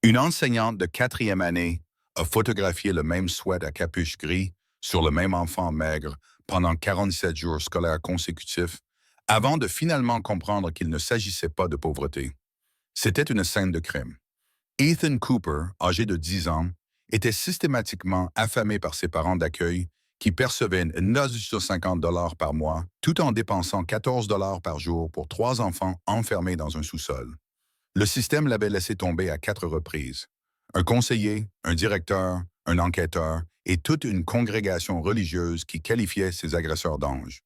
Une enseignante de quatrième année a photographié le même sweat à capuche gris sur le même enfant maigre pendant 47 jours scolaires consécutifs avant de finalement comprendre qu'il ne s'agissait pas de pauvreté. C'était une scène de crime. Ethan Cooper, âgé de 10 ans, était systématiquement affamé par ses parents d'accueil qui percevaient une 950 par mois tout en dépensant 14 par jour pour 3 enfants enfermés dans un sous-sol. Le système l'avait laissé tomber à 4 reprises. Un conseiller, un directeur, un enquêteur et toute une congrégation religieuse qui qualifiait ses agresseurs d'anges.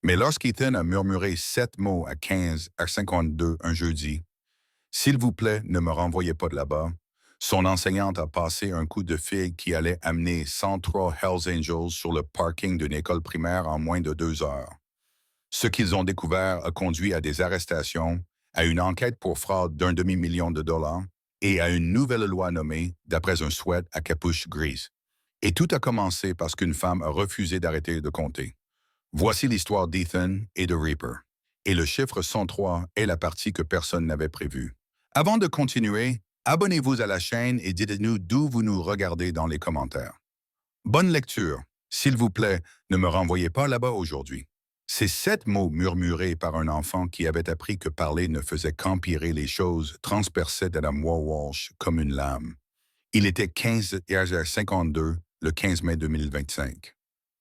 Mais lorsqu'Ethan a murmuré 7 mots à 15 à 52 un jeudi, s'il vous plaît, ne me renvoyez pas de là-bas, son enseignante a passé un coup de fil qui allait amener 103 Hells Angels sur le parking d'une école primaire en moins de 2 heures. Ce qu'ils ont découvert a conduit à des arrestations, à une enquête pour fraude d'1 demi-million et à une nouvelle loi nommée d'après un sweat à capuche grise. Et tout a commencé parce qu'une femme a refusé d'arrêter de compter. Voici l'histoire d'Ethan et de Reaper. Et le chiffre 103 est la partie que personne n'avait prévue. Avant de continuer, abonnez-vous à la chaîne et dites-nous d'où vous nous regardez dans les commentaires. Bonne lecture. S'il vous plaît, ne me renvoyez pas là-bas aujourd'hui. Ces 7 mots murmurés par un enfant qui avait appris que parler ne faisait qu'empirer les choses transperçaient Adam Walsh comme une lame. Il était 15h52 le 15 mai 2025.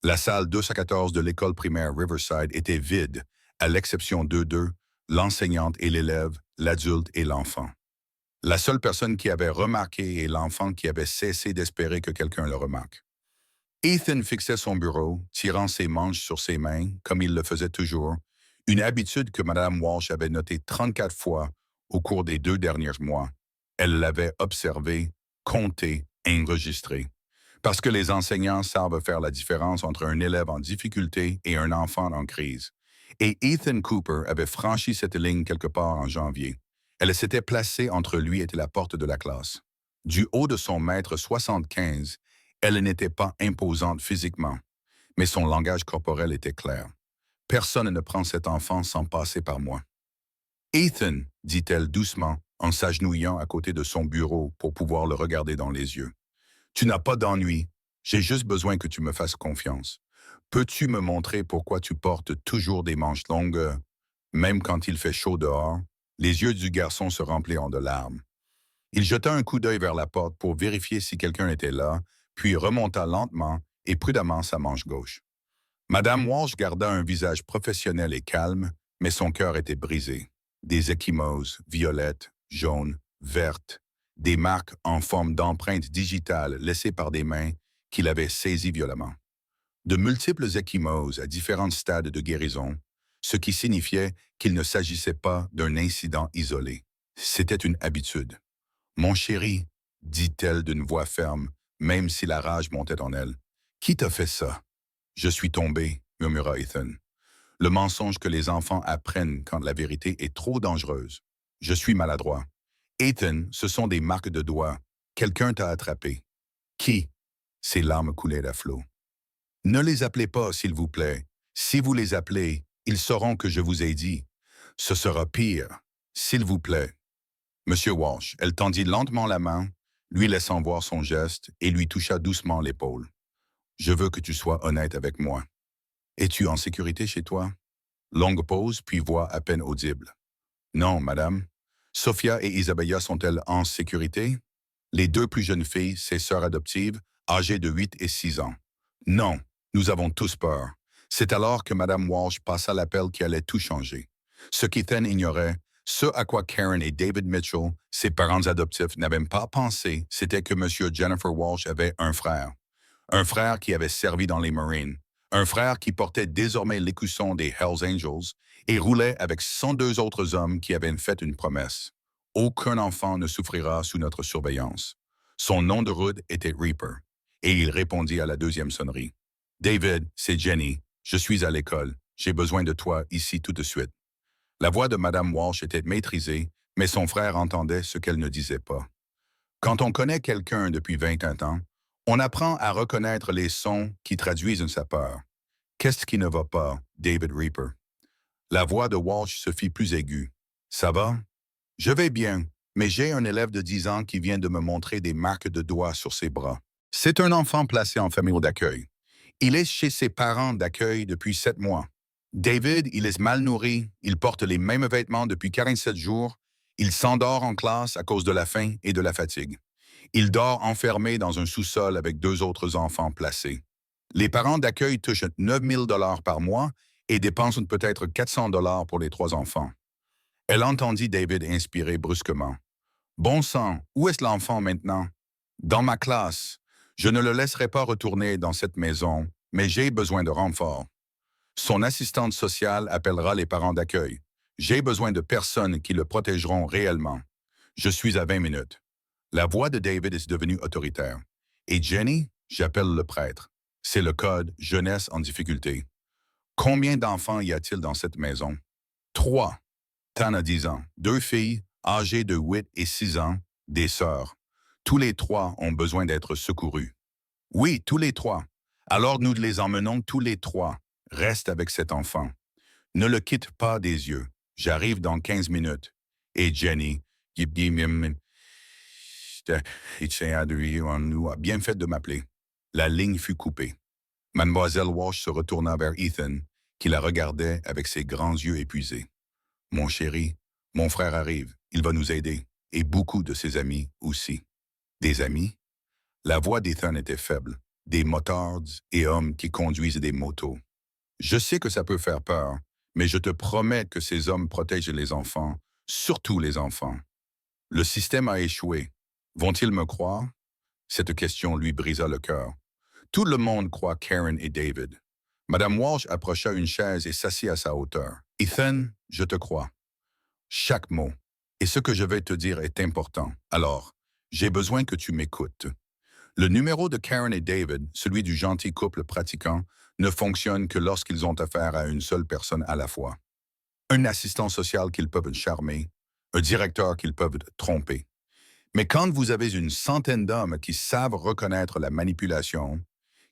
La salle 214 de l'école primaire Riverside était vide, à l'exception d'eux deux, l'enseignante et l'élève, l'adulte et l'enfant. La seule personne qui avait remarqué est l'enfant qui avait cessé d'espérer que quelqu'un le remarque. Ethan fixait son bureau, tirant ses manches sur ses mains, comme il le faisait toujours, une habitude que Mme Walsh avait notée 34 fois au cours des 2 derniers mois. Elle l'avait observé, compté, enregistré. Parce que les enseignants savent faire la différence entre un élève en difficulté et un enfant en crise. Et Ethan Cooper avait franchi cette ligne quelque part en janvier. Elle s'était placée entre lui et la porte de la classe. Du haut de son mètre 75, elle n'était pas imposante physiquement, mais son langage corporel était clair. Personne ne prend cet enfant sans passer par moi. Ethan, dit-elle doucement, en s'agenouillant à côté de son bureau pour pouvoir le regarder dans les yeux. Tu n'as pas d'ennui. J'ai juste besoin que tu me fasses confiance. Peux-tu me montrer pourquoi tu portes toujours des manches longues, même quand il fait chaud dehors? Les yeux du garçon se remplirent de larmes. Il jeta un coup d'œil vers la porte pour vérifier si quelqu'un était là, puis remonta lentement et prudemment sa manche gauche. Madame Walsh garda un visage professionnel et calme, mais son cœur était brisé. Des ecchymoses, violettes, jaunes, vertes, des marques en forme d'empreintes digitales laissées par des mains qu'il avait saisies violemment. De multiples ecchymoses à différents stades de guérison, ce qui signifiait qu'il ne s'agissait pas d'un incident isolé. C'était une habitude. Mon chéri, dit-elle d'une voix ferme, même si la rage montait en elle. Qui t'a fait ça? Je suis tombé, murmura Ethan. Le mensonge que les enfants apprennent quand la vérité est trop dangereuse. Je suis maladroit. Ethan, ce sont des marques de doigts. Quelqu'un t'a attrapé. Qui? Ses larmes coulaient à flots. Ne les appelez pas, s'il vous plaît. Si vous les appelez, ils sauront que je vous ai dit. Ce sera pire. S'il vous plaît. Monsieur Walsh, elle tendit lentement la main, lui laissant voir son geste, et lui toucha doucement l'épaule. Je veux que tu sois honnête avec moi. Es-tu en sécurité chez toi? Longue pause, puis voix à peine audible. Non, madame. Sophia et Isabella sont-elles en sécurité? Les 2 plus jeunes filles, ses sœurs adoptives, âgées de 8 et 6 ans. Non, nous avons tous peur. C'est alors que madame Walsh passa l'appel qui allait tout changer. Ce qu'Ethan ignorait, ce à quoi Karen et David Mitchell, ses parents adoptifs, n'avaient pas pensé, c'était que monsieur Jennifer Walsh avait un frère. Un frère qui avait servi dans les Marines. Un frère qui portait désormais l'écusson des Hells Angels et roulait avec 102 autres hommes qui avaient fait une promesse. Aucun enfant ne souffrira sous notre surveillance. Son nom de rude était Reaper, et il répondit à la deuxième sonnerie. David, c'est Jenny. Je suis à l'école. J'ai besoin de toi ici tout de suite. La voix de Madame Walsh était maîtrisée, mais son frère entendait ce qu'elle ne disait pas. Quand on connaît quelqu'un depuis 21 ans, on apprend à reconnaître les sons qui traduisent sa peur. Qu'est-ce qui ne va pas, David Reaper? La voix de Walsh se fit plus aiguë. Ça va? Je vais bien, mais j'ai un élève de 10 ans qui vient de me montrer des marques de doigts sur ses bras. C'est un enfant placé en famille d'accueil. Il est chez ses parents d'accueil depuis 7 mois. David, il est mal nourri, il porte les mêmes vêtements depuis 47 jours, il s'endort en classe à cause de la faim et de la fatigue. Il dort enfermé dans un sous-sol avec 2 autres enfants placés. Les parents d'accueil touchent 9 000 $ par mois et dépensent peut-être 400 $ pour les 3 enfants. Elle entendit David inspirer brusquement. Bon sang, où est l'enfant maintenant? Dans ma classe. Je ne le laisserai pas retourner dans cette maison, mais j'ai besoin de renfort. Son assistante sociale appellera les parents d'accueil. J'ai besoin de personnes qui le protégeront réellement. Je suis à 20 minutes. La voix de David est devenue autoritaire. Et Jenny, j'appelle le prêtre. C'est le code jeunesse en difficulté. Combien d'enfants y a-t-il dans cette maison? 3. Tan a 10 ans. 2 filles, âgées de 8 et 6 ans, des sœurs. Tous les 3 ont besoin d'être secourus. Oui, tous les 3. Alors nous les emmenons tous les 3. Reste avec cet enfant. Ne le quitte pas des yeux. J'arrive dans 15 minutes. Et Jenny, qui a bien fait de m'appeler. La ligne fut coupée. Mademoiselle Walsh se retourna vers Ethan, qui la regardait avec ses grands yeux épuisés. Mon chéri, mon frère arrive. Il va nous aider. Et beaucoup de ses amis aussi. Des amis? La voix d'Ethan était faible. Des motards et hommes qui conduisent des motos. Je sais que ça peut faire peur, mais je te promets que ces hommes protègent les enfants, surtout les enfants. Le système a échoué. Vont-ils me croire? Cette question lui brisa le cœur. Tout le monde croit Karen et David. Madame Walsh approcha une chaise et s'assit à sa hauteur. Ethan, je te crois. Chaque mot. Et ce que je vais te dire est important. Alors, j'ai besoin que tu m'écoutes. Le numéro de Karen et David, celui du gentil couple pratiquant, ne fonctionne que lorsqu'ils ont affaire à une seule personne à la fois. Un assistant social qu'ils peuvent charmer, un directeur qu'ils peuvent tromper. Mais quand vous avez une centaine d'hommes qui savent reconnaître la manipulation,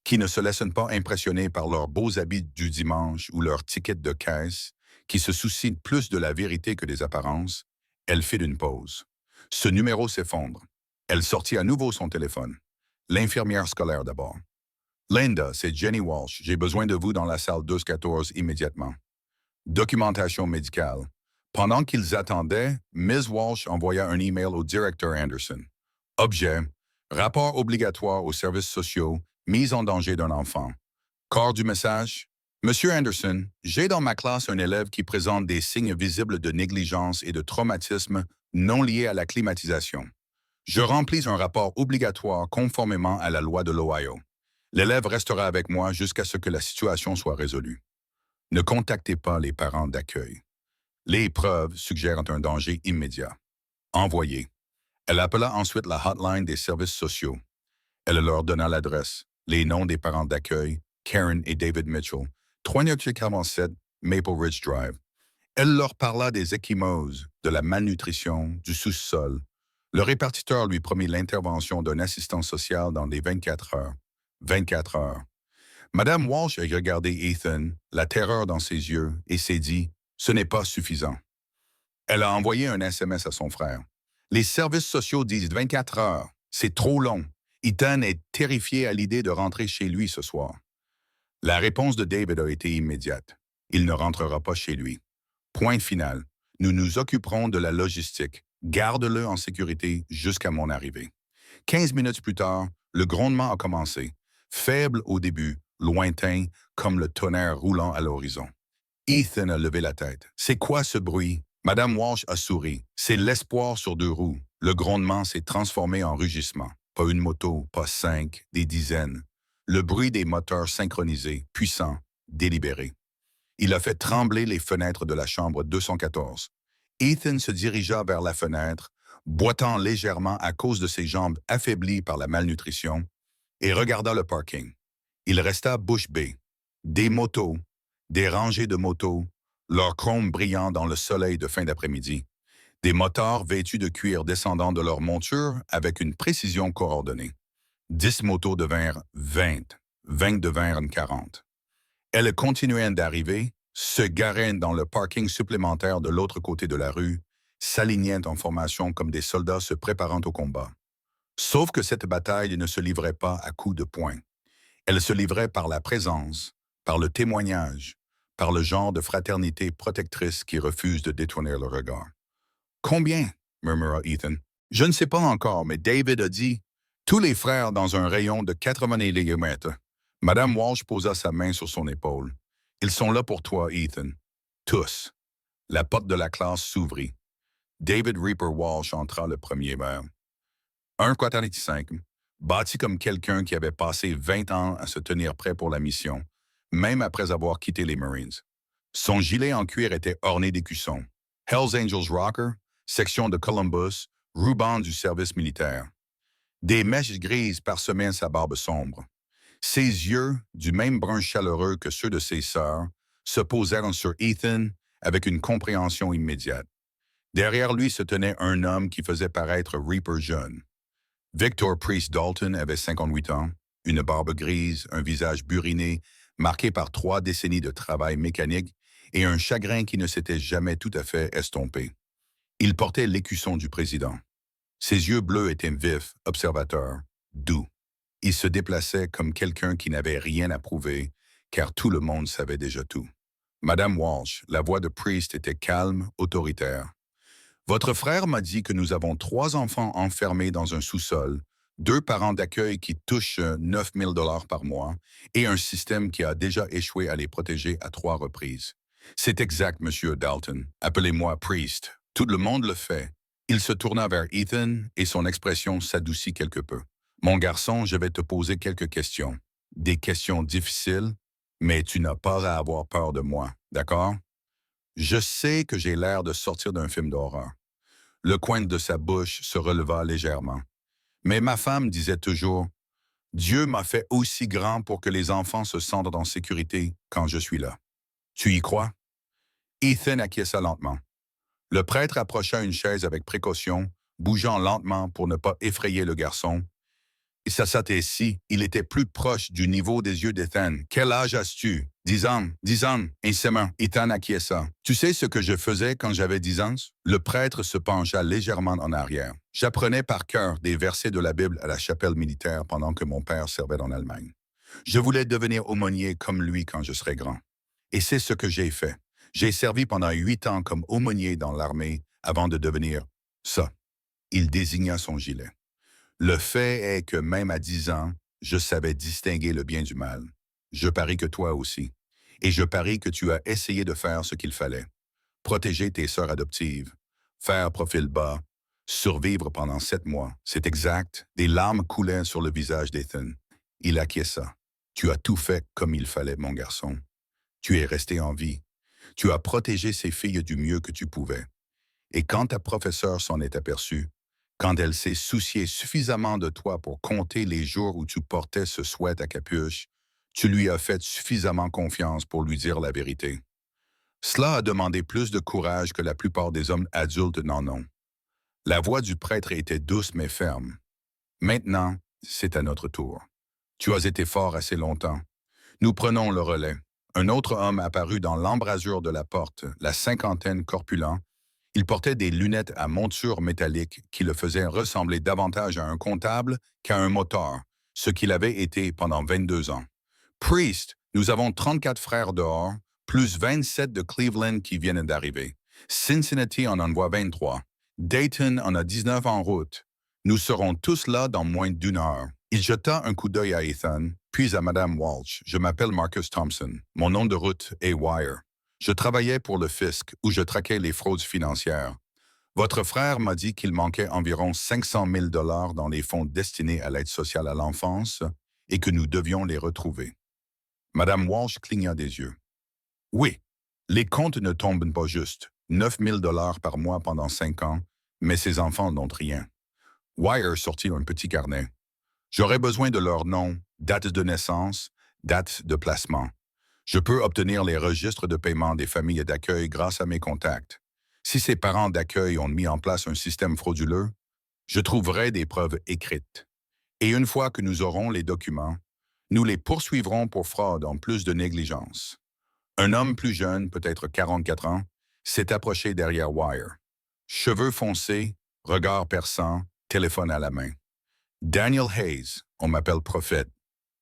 qui ne se laissent pas impressionner par leurs beaux habits du dimanche ou leur ticket de caisse, qui se soucient plus de la vérité que des apparences, elle fit une pause. Ce numéro s'effondre. Elle sortit à nouveau son téléphone. L'infirmière scolaire d'abord. Linda, c'est Jenny Walsh. J'ai besoin de vous dans la salle 214 immédiatement. Documentation médicale. Pendant qu'ils attendaient, Ms. Walsh envoya un email au directeur Anderson. Objet. Rapport obligatoire aux services sociaux, mise en danger d'un enfant. Corps du message. Monsieur Anderson, j'ai dans ma classe un élève qui présente des signes visibles de négligence et de traumatisme non liés à la climatisation. Je remplis un rapport obligatoire conformément à la loi de l'Ohio. L'élève restera avec moi jusqu'à ce que la situation soit résolue. Ne contactez pas les parents d'accueil. Les preuves suggèrent un danger immédiat. Envoyé. Elle appela ensuite la hotline des services sociaux. Elle leur donna l'adresse, les noms des parents d'accueil, Karen et David Mitchell, 3947 Maple Ridge Drive. Elle leur parla des ecchymoses, de la malnutrition, du sous-sol. Le répartiteur lui promit l'intervention d'un assistant social dans les 24 heures. 24 heures. Madame Walsh a regardé Ethan, la terreur dans ses yeux, et s'est dit « Ce n'est pas suffisant ». Elle a envoyé un SMS à son frère. Les services sociaux disent 24 heures. C'est trop long. Ethan est terrifié à l'idée de rentrer chez lui ce soir. La réponse de David a été immédiate. Il ne rentrera pas chez lui. Point final. Nous nous occuperons de la logistique. Garde-le en sécurité jusqu'à mon arrivée. 15 minutes plus tard, le grondement a commencé. Faible au début, lointain, comme le tonnerre roulant à l'horizon. Ethan a levé la tête. « C'est quoi ce bruit? » Madame Walsh a souri. « C'est l'espoir sur 2 roues. » Le grondement s'est transformé en rugissement. Pas une moto, pas 5, des dizaines. Le bruit des moteurs synchronisés, puissants, délibérés. Il a fait trembler les fenêtres de la chambre 214. Ethan se dirigea vers la fenêtre, boitant légèrement à cause de ses jambes affaiblies par la malnutrition, et regarda le parking. Il resta bouche bée. Des motos, des rangées de motos, leurs chromes brillant dans le soleil de fin d'après-midi. Des motards vêtus de cuir descendant de leur monture avec une précision coordonnée. 10 motos devinrent 20, 20 devinrent 40. Elles continuaient d'arriver, se garaient dans le parking supplémentaire de l'autre côté de la rue, s'alignaient en formation comme des soldats se préparant au combat. Sauf que cette bataille ne se livrait pas à coups de poing. Elle se livrait par la présence, par le témoignage, par le genre de fraternité protectrice qui refuse de détourner le regard. Combien? Murmura Ethan. Je ne sais pas encore, mais David a dit tous les frères dans un rayon de 80 millimètres. Madame Walsh posa sa main sur son épaule. Ils sont là pour toi, Ethan. Tous. La porte de la classe s'ouvrit. David Reaper Walsh entra le premier vers. 1,45, bâti comme quelqu'un qui avait passé 20 ans à se tenir prêt pour la mission, même après avoir quitté les Marines. Son gilet en cuir était orné d'écussons. Hells Angels Rocker, section de Columbus, ruban du service militaire. Des mèches grises parsemaient sa barbe sombre. Ses yeux, du même brun chaleureux que ceux de ses sœurs, se posèrent sur Ethan avec une compréhension immédiate. Derrière lui se tenait un homme qui faisait paraître Reaper jeune. Victor Priest Dalton avait 58 ans, une barbe grise, un visage buriné, marqué par 3 décennies de travail mécanique et un chagrin qui ne s'était jamais tout à fait estompé. Il portait l'écusson du président. Ses yeux bleus étaient vifs, observateurs, doux. Il se déplaçait comme quelqu'un qui n'avait rien à prouver, car tout le monde savait déjà tout. Madame Walsh, la voix de Priest était calme, autoritaire. Votre frère m'a dit que nous avons 3 enfants enfermés dans un sous-sol, 2 parents d'accueil qui touchent 9 000 $ par mois et un système qui a déjà échoué à les protéger à 3 reprises. C'est exact, Monsieur Dalton. Appelez-moi Priest. Tout le monde le fait. Il se tourna vers Ethan et son expression s'adoucit quelque peu. Mon garçon, je vais te poser quelques questions. Des questions difficiles, mais tu n'as pas à avoir peur de moi, d'accord? Je sais que j'ai l'air de sortir d'un film d'horreur. Le coin de sa bouche se releva légèrement. Mais ma femme disait toujours, « Dieu m'a fait aussi grand pour que les enfants se sentent en sécurité quand je suis là. » Tu y crois? Ethan acquiesça lentement. Le prêtre approcha une chaise avec précaution, bougeant lentement pour ne pas effrayer le garçon. Il s'assit, il était plus proche du niveau des yeux d'Ethan. « Quel âge as-tu? » « 10 ans, aisément. » Ethan acquiesça. « Tu sais ce que je faisais quand j'avais 10 ans? » Le prêtre se pencha légèrement en arrière. « J'apprenais par cœur des versets de la Bible à la chapelle militaire pendant que mon père servait en Allemagne. Je voulais devenir aumônier comme lui quand je serais grand. Et c'est ce que j'ai fait. J'ai servi pendant 8 ans comme aumônier dans l'armée avant de devenir ça. » Il désigna son gilet. « Le fait est que même à 10 ans, je savais distinguer le bien du mal. Je parie que toi aussi. Et je parie que tu as essayé de faire ce qu'il fallait. Protéger tes sœurs adoptives, faire profil bas, survivre pendant 7 mois. C'est exact. » Des larmes coulaient sur le visage d'Ethan. Il acquiesça. « Tu as tout fait comme il fallait, mon garçon. Tu es resté en vie. Tu as protégé ces filles du mieux que tu pouvais. Et quand ta professeure s'en est aperçue, quand elle s'est souciée suffisamment de toi pour compter les jours où tu portais ce sweat à capuche, tu lui as fait suffisamment confiance pour lui dire la vérité. Cela a demandé plus de courage que la plupart des hommes adultes n'en ont. » La voix du prêtre était douce mais ferme. « Maintenant, c'est à notre tour. Tu as été fort assez longtemps. Nous prenons le relais. » Un autre homme apparut dans l'embrasure de la porte, la cinquantaine corpulent. Il portait des lunettes à monture métallique qui le faisaient ressembler davantage à un comptable qu'à un moteur, ce qu'il avait été pendant 22 ans. « Priest, nous avons 34 frères dehors, plus 27 de Cleveland qui viennent d'arriver. Cincinnati en envoie 23. Dayton en a 19 en route. Nous serons tous là dans moins d'1 heure. » Il jeta un coup d'œil à Ethan, puis à Madame Walsh. « Je m'appelle Marcus Thompson. Mon nom de route est Wire. Je travaillais pour le fisc, où je traquais les fraudes financières. Votre frère m'a dit qu'il manquait environ 500 000 $ dans les fonds destinés à l'aide sociale à l'enfance et que nous devions les retrouver. » Madame Walsh cligna des yeux. « Oui, les comptes ne tombent pas juste. 9 000 $ par mois pendant 5 ans, mais ces enfants n'ont rien. » Wire sortit un petit carnet. « J'aurais besoin de leur nom, date de naissance, date de placement. Je peux obtenir les registres de paiement des familles d'accueil grâce à mes contacts. Si ces parents d'accueil ont mis en place un système frauduleux, je trouverai des preuves écrites. Et une fois que nous aurons les documents, nous les poursuivrons pour fraude en plus de négligence. » Un homme plus jeune, peut-être 44 ans, s'est approché derrière Wire. Cheveux foncés, regard perçant, téléphone à la main. Daniel Hayes, on m'appelle Prophète.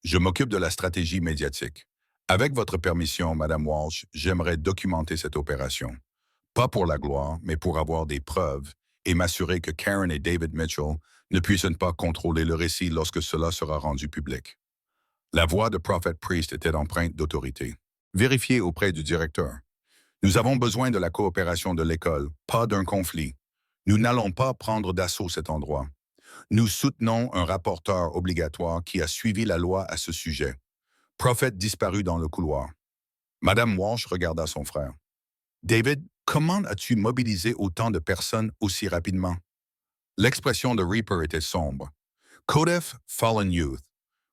Je m'occupe de la stratégie médiatique. Avec votre permission, Madame Walsh, j'aimerais documenter cette opération. Pas pour la gloire, mais pour avoir des preuves et m'assurer que Karen et David Mitchell ne puissent pas contrôler le récit lorsque cela sera rendu public. La voix de Prophet Priest était empreinte d'autorité. Vérifiez auprès du directeur. Nous avons besoin de la coopération de l'école, pas d'un conflit. Nous n'allons pas prendre d'assaut cet endroit. Nous soutenons un rapporteur obligatoire qui a suivi la loi à ce sujet. Prophet disparut dans le couloir. Madame Walsh regarda son frère. David, comment as-tu mobilisé autant de personnes aussi rapidement? L'expression de Reaper était sombre. Codef, Fallen Youth.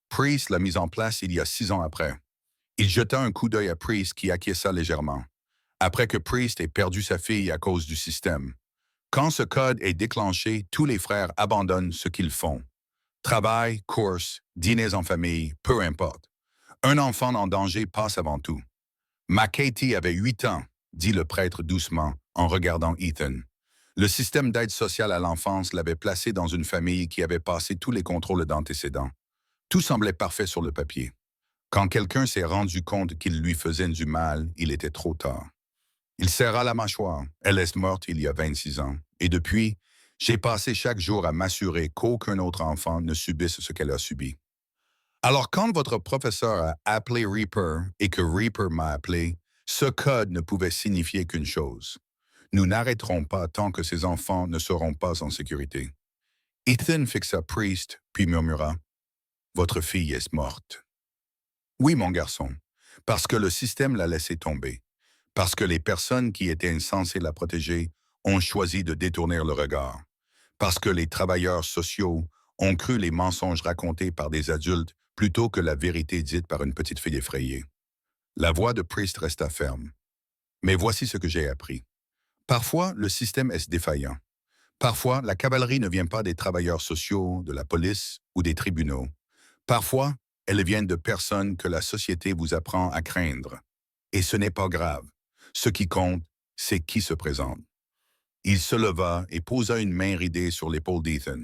Priest l'a mise en place il y a 6 ans après. Il jeta un coup d'œil à Priest qui acquiesça légèrement. Après que Priest ait perdu sa fille à cause du système. Quand ce code est déclenché, tous les frères abandonnent ce qu'ils font. Travail, courses, dîners en famille, peu importe. Un enfant en danger passe avant tout. Ma Katie avait 8 ans, dit le prêtre doucement en regardant Ethan. Le système d'aide sociale à l'enfance l'avait placé dans une famille qui avait passé tous les contrôles d'antécédents. Tout semblait parfait sur le papier. Quand quelqu'un s'est rendu compte qu'il lui faisait du mal, il était trop tard. Il serra la mâchoire. Elle est morte il y a 26 ans. Et depuis, j'ai passé chaque jour à m'assurer qu'aucun autre enfant ne subisse ce qu'elle a subi. Alors quand votre professeur a appelé Reaper et que Reaper m'a appelé, ce code ne pouvait signifier qu'une chose. Nous n'arrêterons pas tant que ces enfants ne seront pas en sécurité. Ethan fixa Priest, puis murmura « Votre fille est morte. » Oui, mon garçon, parce que le système l'a laissé tomber. Parce que les personnes qui étaient censées la protéger ont choisi de détourner le regard. Parce que les travailleurs sociaux ont cru les mensonges racontés par des adultes plutôt que la vérité dite par une petite fille effrayée. La voix de Priest resta ferme. Mais voici ce que j'ai appris. Parfois, le système est défaillant. Parfois, la cavalerie ne vient pas des travailleurs sociaux, de la police ou des tribunaux. Parfois, elle vient de personnes que la société vous apprend à craindre. Et ce n'est pas grave. Ce qui compte, c'est qui se présente. Il se leva et posa une main ridée sur l'épaule d'Ethan.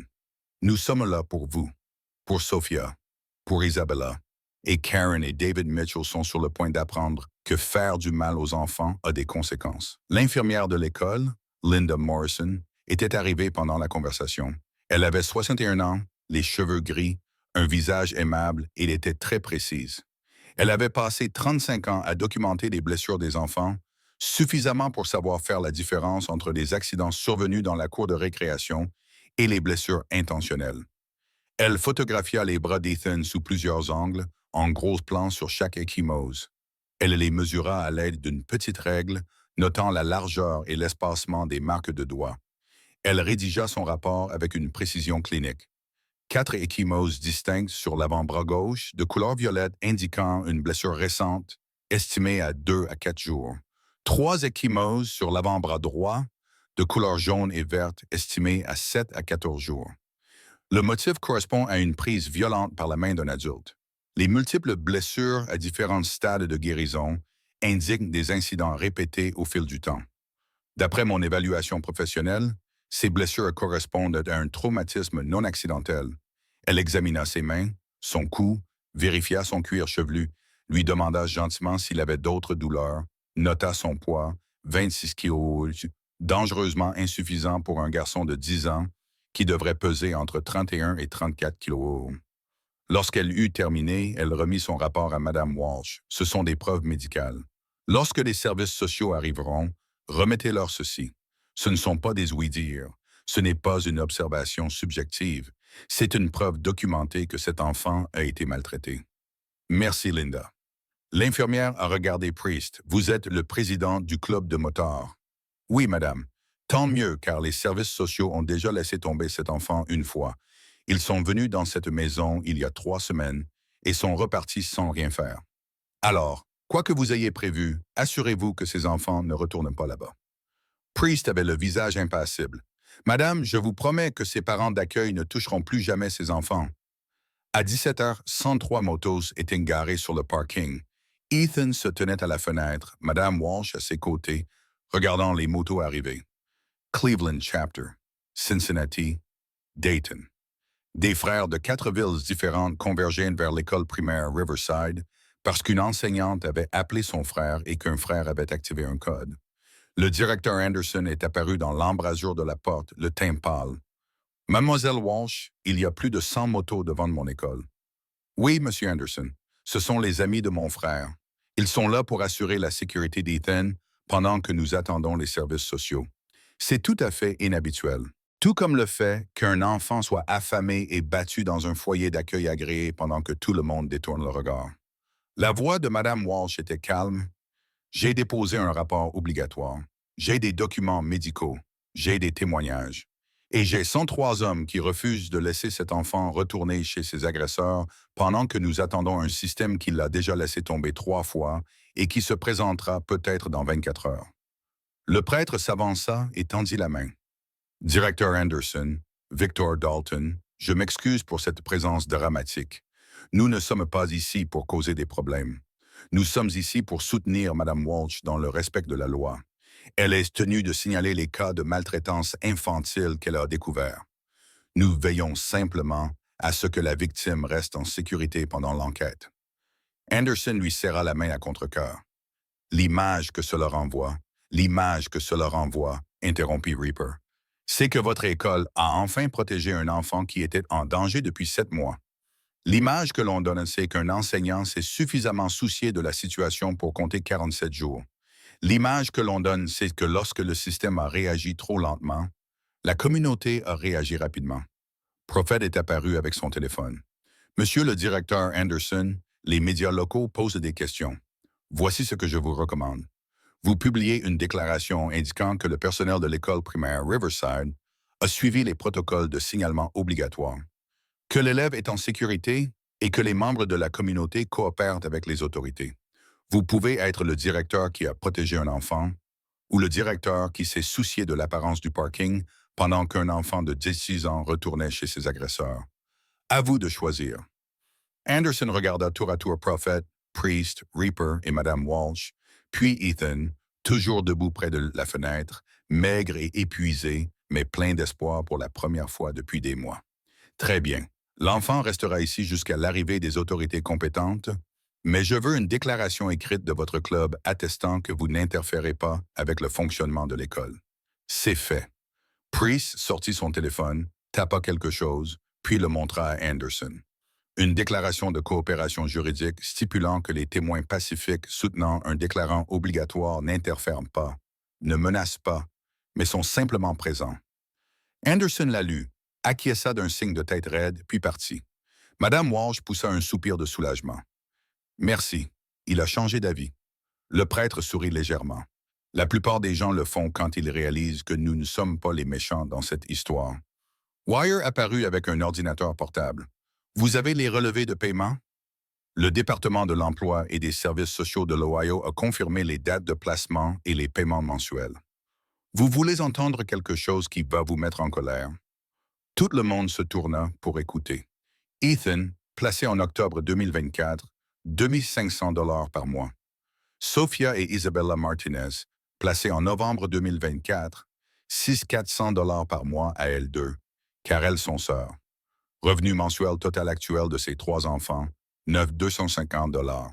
Nous sommes là pour vous, pour Sophia, pour Isabella. Et Karen et David Mitchell sont sur le point d'apprendre que faire du mal aux enfants a des conséquences. L'infirmière de l'école, Linda Morrison, était arrivée pendant la conversation. Elle avait 61 ans, les cheveux gris, un visage aimable et elle était très précise. Elle avait passé 35 ans à documenter les blessures des enfants, suffisamment pour savoir faire la différence entre les accidents survenus dans la cour de récréation et les blessures intentionnelles. Elle photographia les bras d'Ethan sous plusieurs angles, en gros plans sur chaque ecchymose. Elle les mesura à l'aide d'une petite règle, notant la largeur et l'espacement des marques de doigts. Elle rédigea son rapport avec une précision clinique. 4 ecchymoses distinctes sur l'avant-bras gauche, de couleur violette indiquant une blessure récente, estimée à 2 à 4 jours. 3 ecchymoses sur l'avant-bras droit, de couleur jaune et verte, estimée à 7 à 14 jours. Le motif correspond à une prise violente par la main d'un adulte. Les multiples blessures à différents stades de guérison indiquent des incidents répétés au fil du temps. D'après mon évaluation professionnelle, ces blessures correspondent à un traumatisme non accidentel. Elle examina ses mains, son cou, vérifia son cuir chevelu, lui demanda gentiment s'il avait d'autres douleurs, nota son poids, 26 kilos, dangereusement insuffisant pour un garçon de 10 ans qui devrait peser entre 31 et 34 kilos. Lorsqu'elle eut terminé, elle remit son rapport à Madame Walsh. Ce sont des preuves médicales. Lorsque les services sociaux arriveront, remettez-leur ceci. Ce ne sont pas des ouï-dire. Ce n'est pas une observation subjective. C'est une preuve documentée que cet enfant a été maltraité. Merci, Linda. L'infirmière a regardé Priest. Vous êtes le président du club de motards. Oui, madame. Tant mieux, car les services sociaux ont déjà laissé tomber cet enfant une fois. Ils sont venus dans cette maison il y a 3 semaines et sont repartis sans rien faire. Alors, quoi que vous ayez prévu, assurez-vous que ces enfants ne retournent pas là-bas. Priest avait le visage impassible. Madame, je vous promets que ces parents d'accueil ne toucheront plus jamais ces enfants. À 17h, 103 motos étaient garées sur le parking. Ethan se tenait à la fenêtre, Madame Walsh à ses côtés, regardant les motos arriver. Cleveland Chapter, Cincinnati, Dayton. Des frères de 4 villes différentes convergeaient vers l'école primaire Riverside parce qu'une enseignante avait appelé son frère et qu'un frère avait activé un code. Le directeur Anderson est apparu dans l'embrasure de la porte, le teint pâle. Mademoiselle Walsh, il y a plus de 100 motos devant mon école. Oui, Monsieur Anderson, ce sont les amis de mon frère. Ils sont là pour assurer la sécurité d'Ethan pendant que nous attendons les services sociaux. C'est tout à fait inhabituel. Tout comme le fait qu'un enfant soit affamé et battu dans un foyer d'accueil agréé pendant que tout le monde détourne le regard. La voix de Madame Walsh était calme. J'ai déposé un rapport obligatoire. J'ai des documents médicaux. J'ai des témoignages. Et j'ai 103 hommes qui refusent de laisser cet enfant retourner chez ses agresseurs pendant que nous attendons un système qui l'a déjà laissé tomber 3 fois et qui se présentera peut-être dans 24 heures. Le prêtre s'avança et tendit la main. Directeur Anderson, Victor Dalton, je m'excuse pour cette présence dramatique. Nous ne sommes pas ici pour causer des problèmes. Nous sommes ici pour soutenir Mme Walsh dans le respect de la loi. Elle est tenue de signaler les cas de maltraitance infantile qu'elle a découverts. Nous veillons simplement à ce que la victime reste en sécurité pendant l'enquête. Anderson lui serra la main à contre-cœur. L'image que cela renvoie, interrompit Reaper, c'est que votre école a enfin protégé un enfant qui était en danger depuis 7 mois. L'image que l'on donne, c'est qu'un enseignant s'est suffisamment soucié de la situation pour compter 47 jours. L'image que l'on donne, c'est que lorsque le système a réagi trop lentement, la communauté a réagi rapidement. Prophet est apparu avec son téléphone. Monsieur le directeur Anderson, les médias locaux posent des questions. Voici ce que je vous recommande. Vous publiez une déclaration indiquant que le personnel de l'école primaire Riverside a suivi les protocoles de signalement obligatoires, que l'élève est en sécurité et que les membres de la communauté coopèrent avec les autorités. Vous pouvez être le directeur qui a protégé un enfant ou le directeur qui s'est soucié de l'apparence du parking pendant qu'un enfant de 16 ans retournait chez ses agresseurs. À vous de choisir. Anderson regarda tour à tour Prophet, Priest, Reaper et Madame Walsh, puis Ethan, toujours debout près de la fenêtre, maigre et épuisé, mais plein d'espoir pour la première fois depuis des mois. Très bien. L'enfant restera ici jusqu'à l'arrivée des autorités compétentes, mais je veux une déclaration écrite de votre club attestant que vous n'interférez pas avec le fonctionnement de l'école. C'est fait. Priest sortit son téléphone, tapa quelque chose, puis le montra à Anderson. Une déclaration de coopération juridique stipulant que les témoins pacifiques soutenant un déclarant obligatoire n'interfèrent pas, ne menacent pas, mais sont simplement présents. Anderson la lut, acquiesça d'un signe de tête raide, puis partit. Madame Walsh poussa un soupir de soulagement. Merci, il a changé d'avis. Le prêtre sourit légèrement. La plupart des gens le font quand ils réalisent que nous ne sommes pas les méchants dans cette histoire. Wire apparut avec un ordinateur portable. Vous avez les relevés de paiement? Le département de l'emploi et des services sociaux de l'Ohio a confirmé les dates de placement et les paiements mensuels. Vous voulez entendre quelque chose qui va vous mettre en colère? Tout le monde se tourna pour écouter. Ethan, placé en octobre 2024, 2500 $ par mois. Sophia et Isabella Martinez, placées en novembre 2024, 6400 $ par mois à elles deux, car elles sont sœurs. Revenu mensuel total actuel de ces 3 enfants, 9 250 $,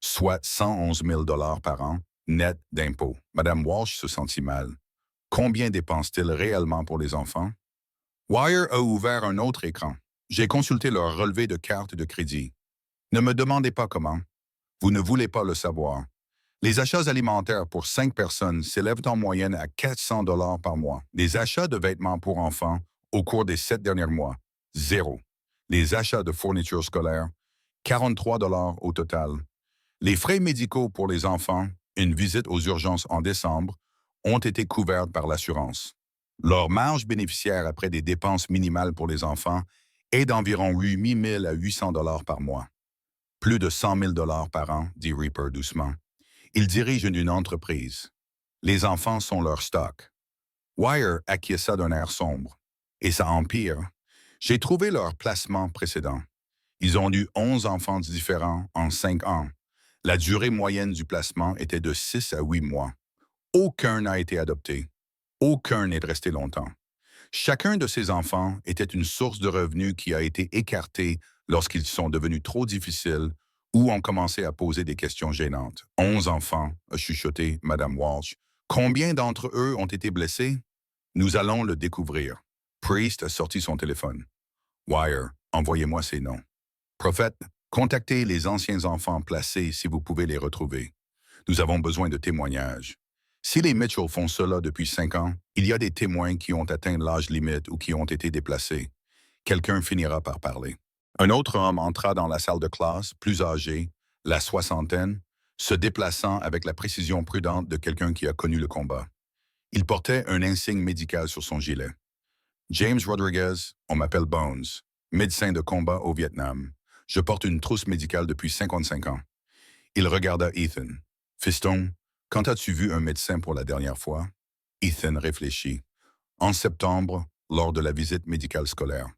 soit 111 000 $ par an, net d'impôts. Madame Walsh se sentit mal. Combien dépense-t-il réellement pour les enfants? Wire a ouvert un autre écran. J'ai consulté leur relevé de carte de crédit. Ne me demandez pas comment. Vous ne voulez pas le savoir. Les achats alimentaires pour 5 personnes s'élèvent en moyenne à 400 $ par mois. Les achats de vêtements pour enfants au cours des 7 derniers mois, 0. Les achats de fournitures scolaires, 43 $ au total. Les frais médicaux pour les enfants, une visite aux urgences en décembre, ont été couverts par l'assurance. Leur marge bénéficiaire après des dépenses minimales pour les enfants est d'environ 8 000 à 800 $ par mois. Plus de 100 000 $ par an, dit Reaper doucement. Ils dirigent une entreprise. Les enfants sont leur stock. Wire acquiesça d'un air sombre. Et ça empire. J'ai trouvé leur placement précédent. Ils ont eu 11 enfants différents en 5 ans. La durée moyenne du placement était de 6 à 8 mois. Aucun n'a été adopté. Aucun n'est resté longtemps. Chacun de ces enfants était une source de revenus qui a été écartée lorsqu'ils sont devenus trop difficiles ou ont commencé à poser des questions gênantes. 11 enfants, a chuchoté Madame Walsh. Combien d'entre eux ont été blessés? Nous allons le découvrir. Priest a sorti son téléphone. Wire, envoyez-moi ces noms. Prophète, contactez les anciens enfants placés si vous pouvez les retrouver. Nous avons besoin de témoignages. Si les Mitchell font cela depuis 5 ans, il y a des témoins qui ont atteint l'âge limite ou qui ont été déplacés. Quelqu'un finira par parler. Un autre homme entra dans la salle de classe, plus âgé, la soixantaine, se déplaçant avec la précision prudente de quelqu'un qui a connu le combat. Il portait un insigne médical sur son gilet. James Rodriguez, on m'appelle Bones, médecin de combat au Vietnam. Je porte une trousse médicale depuis 55 ans. Il regarda Ethan. Fiston, quand as-tu vu un médecin pour la dernière fois? Ethan réfléchit. En septembre, lors de la visite médicale scolaire.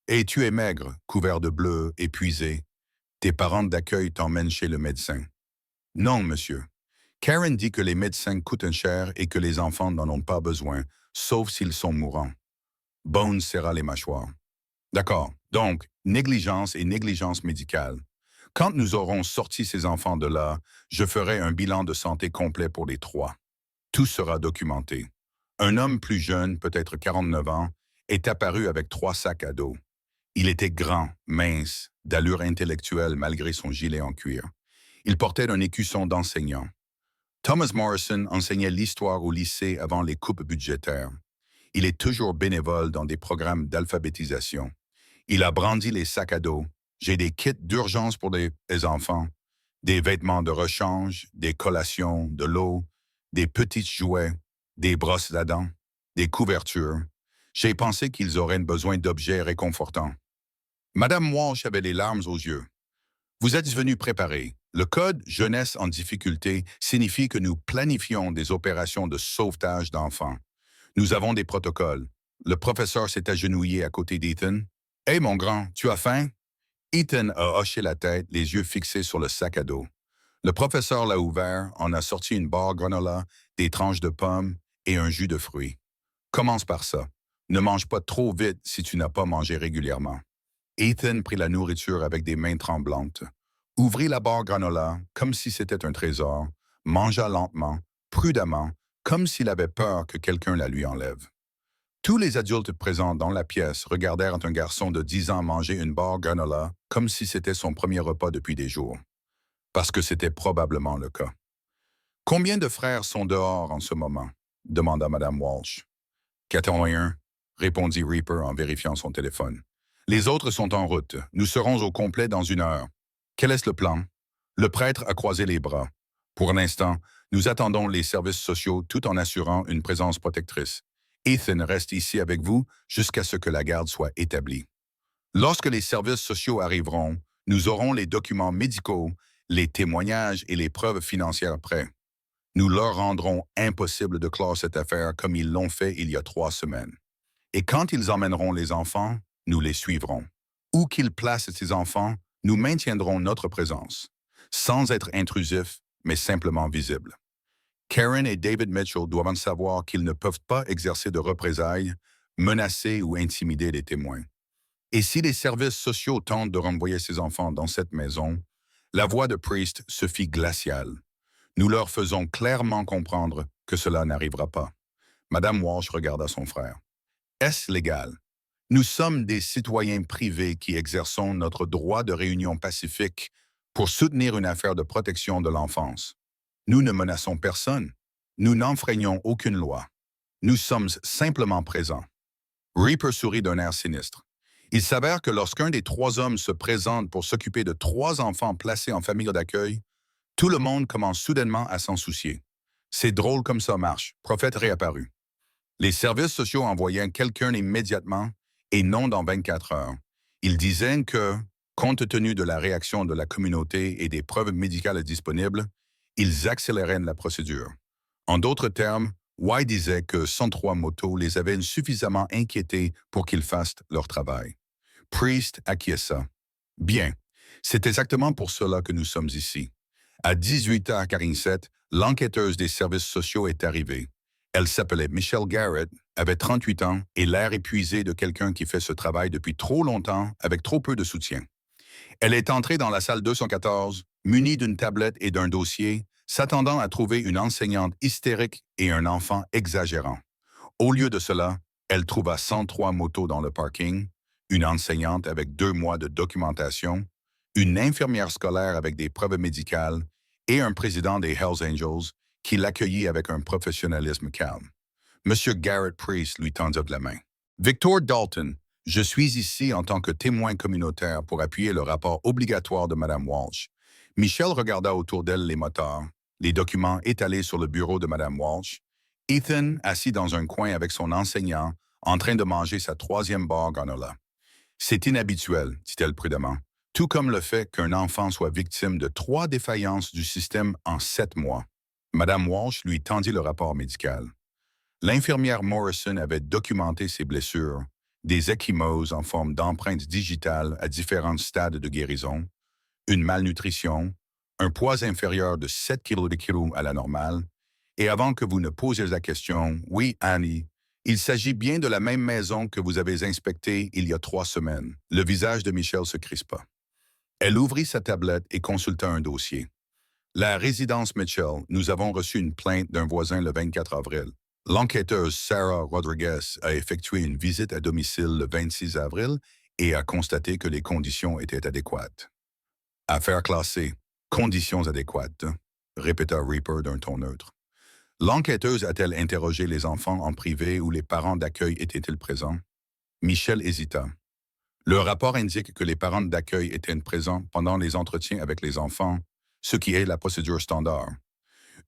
Et tu es maigre, couvert de bleu, épuisé. Tes parents d'accueil t'emmènent chez le médecin. Non, monsieur. Karen dit que les médecins coûtent cher et que les enfants n'en ont pas besoin, sauf s'ils sont mourants. Bones serra les mâchoires. D'accord. Donc, négligence et négligence médicale. Quand nous aurons sorti ces enfants de là, je ferai un bilan de santé complet pour les 3. Tout sera documenté. Un homme plus jeune, peut-être 49 ans, est apparu avec 3 sacs à dos. Il était grand, mince, d'allure intellectuelle malgré son gilet en cuir. Il portait un écusson d'enseignant. Thomas Morrison enseignait l'histoire au lycée avant les coupes budgétaires. Il est toujours bénévole dans des programmes d'alphabétisation. Il a brandi les sacs à dos. J'ai des kits d'urgence pour les enfants, des vêtements de rechange, des collations, de l'eau, des petits jouets, des brosses à dents, des couvertures. J'ai pensé qu'ils auraient besoin d'objets réconfortants. Madame Walsh avait les larmes aux yeux. Vous êtes venu préparer. Le code jeunesse en difficulté signifie que nous planifions des opérations de sauvetage d'enfants. Nous avons des protocoles. Le professeur s'est agenouillé à côté d'Ethan. « Hé, mon grand, tu as faim? » Ethan a hoché la tête, les yeux fixés sur le sac à dos. Le professeur l'a ouvert, en a sorti une barre granola, des tranches de pommes et un jus de fruits. Commence par ça. Ne mange pas trop vite si tu n'as pas mangé régulièrement. Ethan prit la nourriture avec des mains tremblantes, ouvrit la barre granola comme si c'était un trésor, mangea lentement, prudemment, comme s'il avait peur que quelqu'un la lui enlève. Tous les adultes présents dans la pièce regardèrent un garçon de 10 ans manger une barre granola comme si c'était son premier repas depuis des jours. Parce que c'était probablement le cas. « Combien de frères sont dehors en ce moment? » demanda Madame Walsh. « 81, » répondit Reaper en vérifiant son téléphone. « Les autres sont en route. Nous serons au complet dans 1 heure. Quel est le plan? » Le prêtre a croisé les bras. « Pour l'instant, nous attendons les services sociaux tout en assurant une présence protectrice. Ethan reste ici avec vous jusqu'à ce que la garde soit établie. Lorsque les services sociaux arriveront, nous aurons les documents médicaux, les témoignages et les preuves financières prêts. Nous leur rendrons impossible de clore cette affaire comme ils l'ont fait il y a 3 semaines. Et quand ils emmèneront les enfants, nous les suivrons. Où qu'ils placent ces enfants, nous maintiendrons notre présence, sans être intrusifs, mais simplement visibles. Karen et David Mitchell doivent savoir qu'ils ne peuvent pas exercer de représailles, menacer ou intimider les témoins. Et si les services sociaux tentent de renvoyer ces enfants dans cette maison, la voix de Priest se fit glaciale. Nous leur faisons clairement comprendre que cela n'arrivera pas. Madame Walsh regarda son frère. Est-ce légal? Nous sommes des citoyens privés qui exerçons notre droit de réunion pacifique pour soutenir une affaire de protection de l'enfance. Nous ne menaçons personne. Nous n'enfreignons aucune loi. Nous sommes simplement présents. Reaper sourit d'un air sinistre. Il s'avère que lorsqu'un des 3 hommes se présente pour s'occuper de 3 enfants placés en famille d'accueil, tout le monde commence soudainement à s'en soucier. C'est drôle comme ça marche. Prophète réapparut. Les services sociaux envoyaient quelqu'un immédiatement et non dans 24 heures. Ils disaient que, compte tenu de la réaction de la communauté et des preuves médicales disponibles, ils accéléraient la procédure. En d'autres termes, White disait que 103 motos les avaient suffisamment inquiétés pour qu'ils fassent leur travail. Priest acquiesça. Bien, c'est exactement pour cela que nous sommes ici. À 18h47, l'enquêteuse des services sociaux est arrivée. Elle s'appelait Michelle Garrett, avait 38 ans et l'air épuisé de quelqu'un qui fait ce travail depuis trop longtemps avec trop peu de soutien. Elle est entrée dans la salle 214, munie d'une tablette et d'un dossier, s'attendant à trouver une enseignante hystérique et un enfant exagérant. Au lieu de cela, elle trouva 103 motos dans le parking, une enseignante avec 2 mois de documentation, une infirmière scolaire avec des preuves médicales et un président des Hells Angels qui l'accueillit avec un professionnalisme calme. Monsieur Garrett Priest lui tendit de la main. Victor Dalton, je suis ici en tant que témoin communautaire pour appuyer le rapport obligatoire de Mme Walsh. Michelle regarda autour d'elle les motards, les documents étalés sur le bureau de Mme Walsh, Ethan assis dans un coin avec son enseignant, en train de manger sa 3e barre granola. C'est inhabituel, dit-elle prudemment, tout comme le fait qu'un enfant soit victime de 3 défaillances du système en 7 mois. Mme Walsh lui tendit le rapport médical. L'infirmière Morrison avait documenté ses blessures, des ecchymoses en forme d'empreintes digitales à différents stades de guérison, une malnutrition, un poids inférieur de 7 kg à la normale, et avant que vous ne posiez la question, oui, Annie, il s'agit bien de la même maison que vous avez inspectée il y a 3 semaines. Le visage de Michelle se crispa. Elle ouvrit sa tablette et consulta un dossier. La résidence Mitchell, nous avons reçu une plainte d'un voisin le 24 avril. L'enquêteuse Sarah Rodriguez a effectué une visite à domicile le 26 avril et a constaté que les conditions étaient adéquates. Affaire classée. Conditions adéquates, répéta Reaper d'un ton neutre. L'enquêteuse a-t-elle interrogé les enfants en privé ou les parents d'accueil étaient-ils présents? Michel hésita. Le rapport indique que les parents d'accueil étaient présents pendant les entretiens avec les enfants, ce qui est la procédure standard.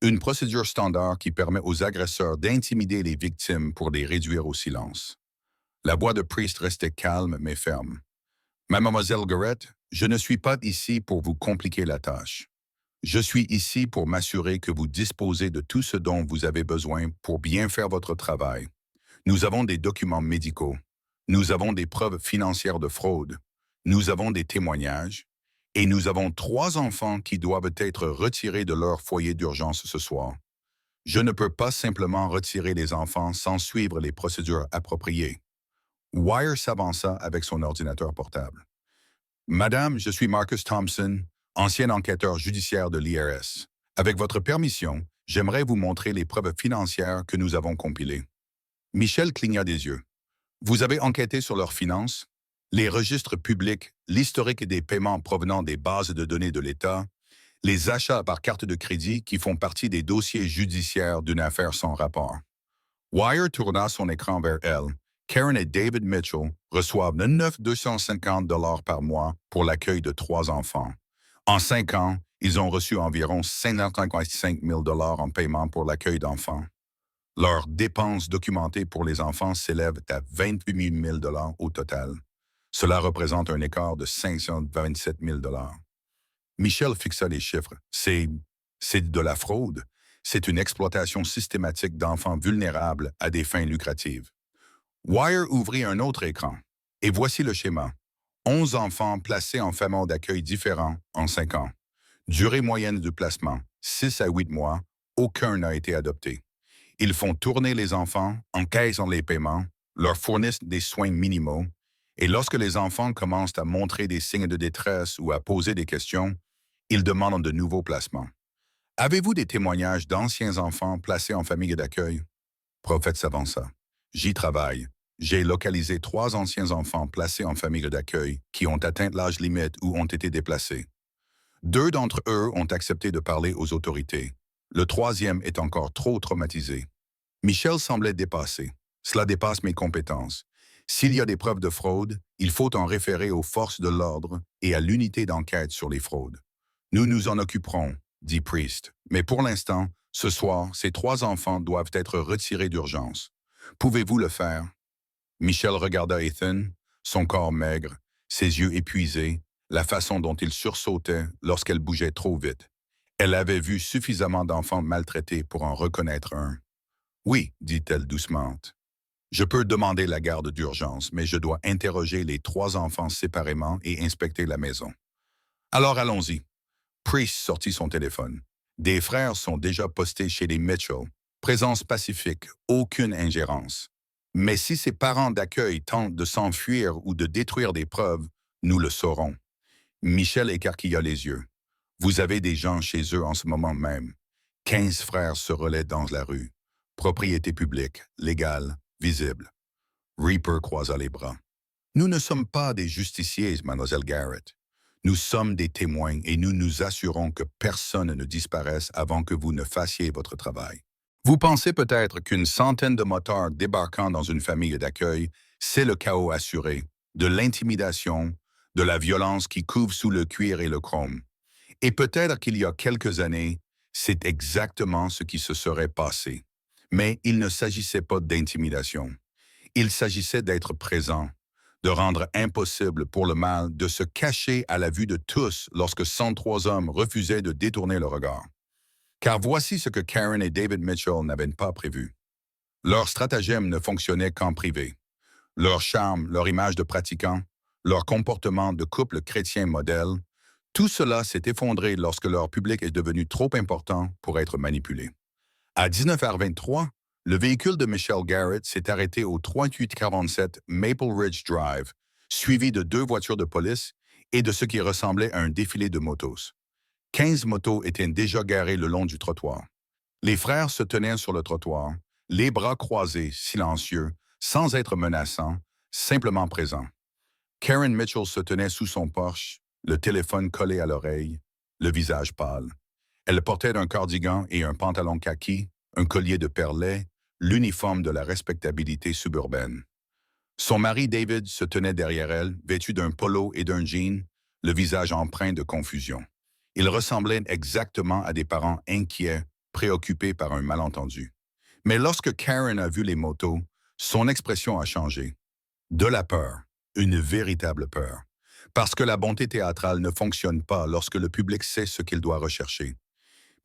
Une procédure standard qui permet aux agresseurs d'intimider les victimes pour les réduire au silence. La voix de Priest restait calme mais ferme. Mademoiselle Garrett, je ne suis pas ici pour vous compliquer la tâche. Je suis ici pour m'assurer que vous disposez de tout ce dont vous avez besoin pour bien faire votre travail. Nous avons des documents médicaux. Nous avons des preuves financières de fraude. Nous avons des témoignages. Et nous avons 3 enfants qui doivent être retirés de leur foyer d'urgence ce soir. Je ne peux pas simplement retirer les enfants sans suivre les procédures appropriées. Wire s'avança avec son ordinateur portable. Madame, je suis Marcus Thompson, ancien enquêteur judiciaire de l'IRS. Avec votre permission, j'aimerais vous montrer les preuves financières que nous avons compilées. Michel cligna des yeux. Vous avez enquêté sur leurs finances, les registres publics, l'historique des paiements provenant des bases de données de l'État, les achats par carte de crédit qui font partie des dossiers judiciaires d'une affaire sans rapport. Wire tourna son écran vers elle. Karen et David Mitchell reçoivent 9 250 $ par mois pour l'accueil de 3 enfants. En 5 ans, ils ont reçu environ 555 000 $ en paiement pour l'accueil d'enfants. Leurs dépenses documentées pour les enfants s'élèvent à 28 000 $ au total. Cela représente un écart de 527 000 $. Michel fixa les chiffres. C'est de la fraude. C'est une exploitation systématique d'enfants vulnérables à des fins lucratives. Wire ouvrit un autre écran. Et voici le schéma. 11 enfants placés en familles d'accueil différents en 5 ans. Durée moyenne de placement, 6 à 8 mois. Aucun n'a été adopté. Ils font tourner les enfants, encaissent les paiements, leur fournissent des soins minimaux, et lorsque les enfants commencent à montrer des signes de détresse ou à poser des questions, ils demandent de nouveaux placements. Avez-vous des témoignages d'anciens enfants placés en famille d'accueil? Prophète s'avança. J'y travaille. J'ai localisé 3 anciens enfants placés en famille d'accueil qui ont atteint l'âge limite ou ont été déplacés. 2 d'entre eux ont accepté de parler aux autorités. Le 3e est encore trop traumatisé. Michel semblait dépassé. Cela dépasse mes compétences. S'il y a des preuves de fraude, il faut en référer aux forces de l'ordre et à l'unité d'enquête sur les fraudes. Nous nous en occuperons, dit Priest. Mais pour l'instant, ce soir, ces 3 enfants doivent être retirés d'urgence. Pouvez-vous le faire? Michel regarda Ethan, son corps maigre, ses yeux épuisés, la façon dont il sursautait lorsqu'elle bougeait trop vite. Elle avait vu suffisamment d'enfants maltraités pour en reconnaître un. Oui, dit-elle doucement. Je peux demander la garde d'urgence, mais je dois interroger les 3 enfants séparément et inspecter la maison. Alors allons-y. Priest sortit son téléphone. Des frères sont déjà postés chez les Mitchell. Présence pacifique, aucune ingérence. Mais si ses parents d'accueil tentent de s'enfuir ou de détruire des preuves, nous le saurons. Michel écarquilla les yeux. Vous avez des gens chez eux en ce moment même. 15 frères se relaient dans la rue. Propriété publique, légale, visible. Reaper croisa les bras. Nous ne sommes pas des justiciers, mademoiselle Garrett. Nous sommes des témoins et nous nous assurons que personne ne disparaisse avant que vous ne fassiez votre travail. Vous pensez peut-être qu'une centaine de motards débarquant dans une famille d'accueil, c'est le chaos assuré, de l'intimidation, de la violence qui couvre sous le cuir et le chrome. Et peut-être qu'il y a quelques années, c'est exactement ce qui se serait passé. Mais il ne s'agissait pas d'intimidation. Il s'agissait d'être présent, de rendre impossible pour le mal de se cacher à la vue de tous lorsque 103 hommes refusaient de détourner le regard. Car voici ce que Karen et David Mitchell n'avaient pas prévu. Leur stratagème ne fonctionnait qu'en privé. Leur charme, leur image de pratiquant, leur comportement de couple chrétien modèle, tout cela s'est effondré lorsque leur public est devenu trop important pour être manipulé. À 19h23, le véhicule de Michelle Garrett s'est arrêté au 3847 Maple Ridge Drive, suivi de 2 voitures de police et de ce qui ressemblait à un défilé de motos. 15 motos étaient déjà garées le long du trottoir. Les frères se tenaient sur le trottoir, les bras croisés, silencieux, sans être menaçants, simplement présents. Karen Mitchell se tenait sous son Porsche, le téléphone collé à l'oreille, le visage pâle. Elle portait un cardigan et un pantalon kaki, un collier de perlets, l'uniforme de la respectabilité suburbaine. Son mari David se tenait derrière elle, vêtu d'un polo et d'un jean, le visage empreint de confusion. Il ressemblait exactement à des parents inquiets, préoccupés par un malentendu. Mais lorsque Karen a vu les motos, son expression a changé. De la peur, une véritable peur. Parce que la bonté théâtrale ne fonctionne pas lorsque le public sait ce qu'il doit rechercher.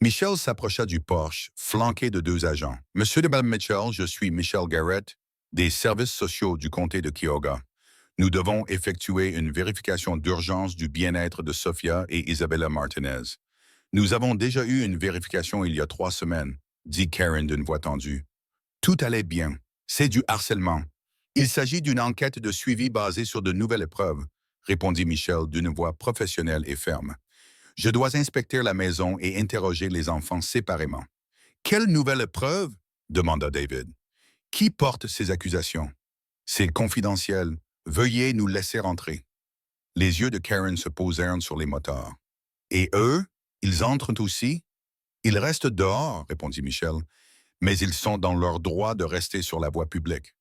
Michel s'approcha du Porsche, flanqué de 2 agents. « Monsieur de Madame Mitchell, je suis Michel Garrett, des services sociaux du comté de Kyoga. Nous devons effectuer une vérification d'urgence du bien-être de Sophia et Isabella Martinez. Nous avons déjà eu une vérification il y a 3 semaines, dit Karen d'une voix tendue. Tout allait bien. C'est du harcèlement. Il s'agit d'une enquête de suivi basée sur de nouvelles preuves, répondit Michel d'une voix professionnelle et ferme. Je dois inspecter la maison et interroger les enfants séparément. Quelle nouvelle preuve? Demanda David. Qui porte ces accusations? C'est confidentiel. Veuillez nous laisser entrer. Les yeux de Karen se posèrent sur les motards. Et eux, ils entrent aussi? Ils restent dehors, répondit Michel, mais ils sont dans leur droit de rester sur la voie publique.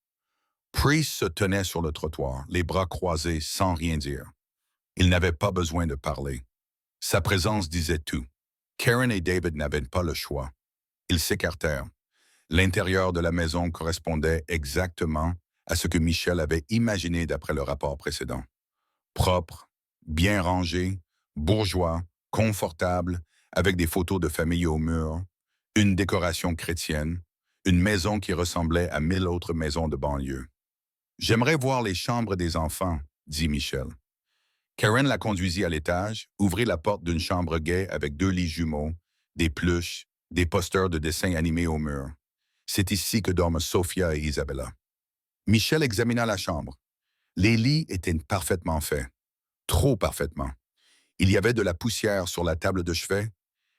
Priest se tenait sur le trottoir, les bras croisés sans rien dire. Il n'avait pas besoin de parler. Sa présence disait tout. Karen et David n'avaient pas le choix. Ils s'écartèrent. L'intérieur de la maison correspondait exactement à ce que Michel avait imaginé d'après le rapport précédent. Propre, bien rangé, bourgeois, confortable, avec des photos de famille au mur, une décoration chrétienne, une maison qui ressemblait à 1000 autres maisons de banlieue. « J'aimerais voir les chambres des enfants, » dit Michel. Karen la conduisit à l'étage, ouvrit la porte d'une chambre gaie avec 2 lits jumeaux, des pluches, des posters de dessins animés au mur. C'est ici que dorment Sophia et Isabella. Michel examina la chambre. Les lits étaient parfaitement faits. Trop parfaitement. Il y avait de la poussière sur la table de chevet.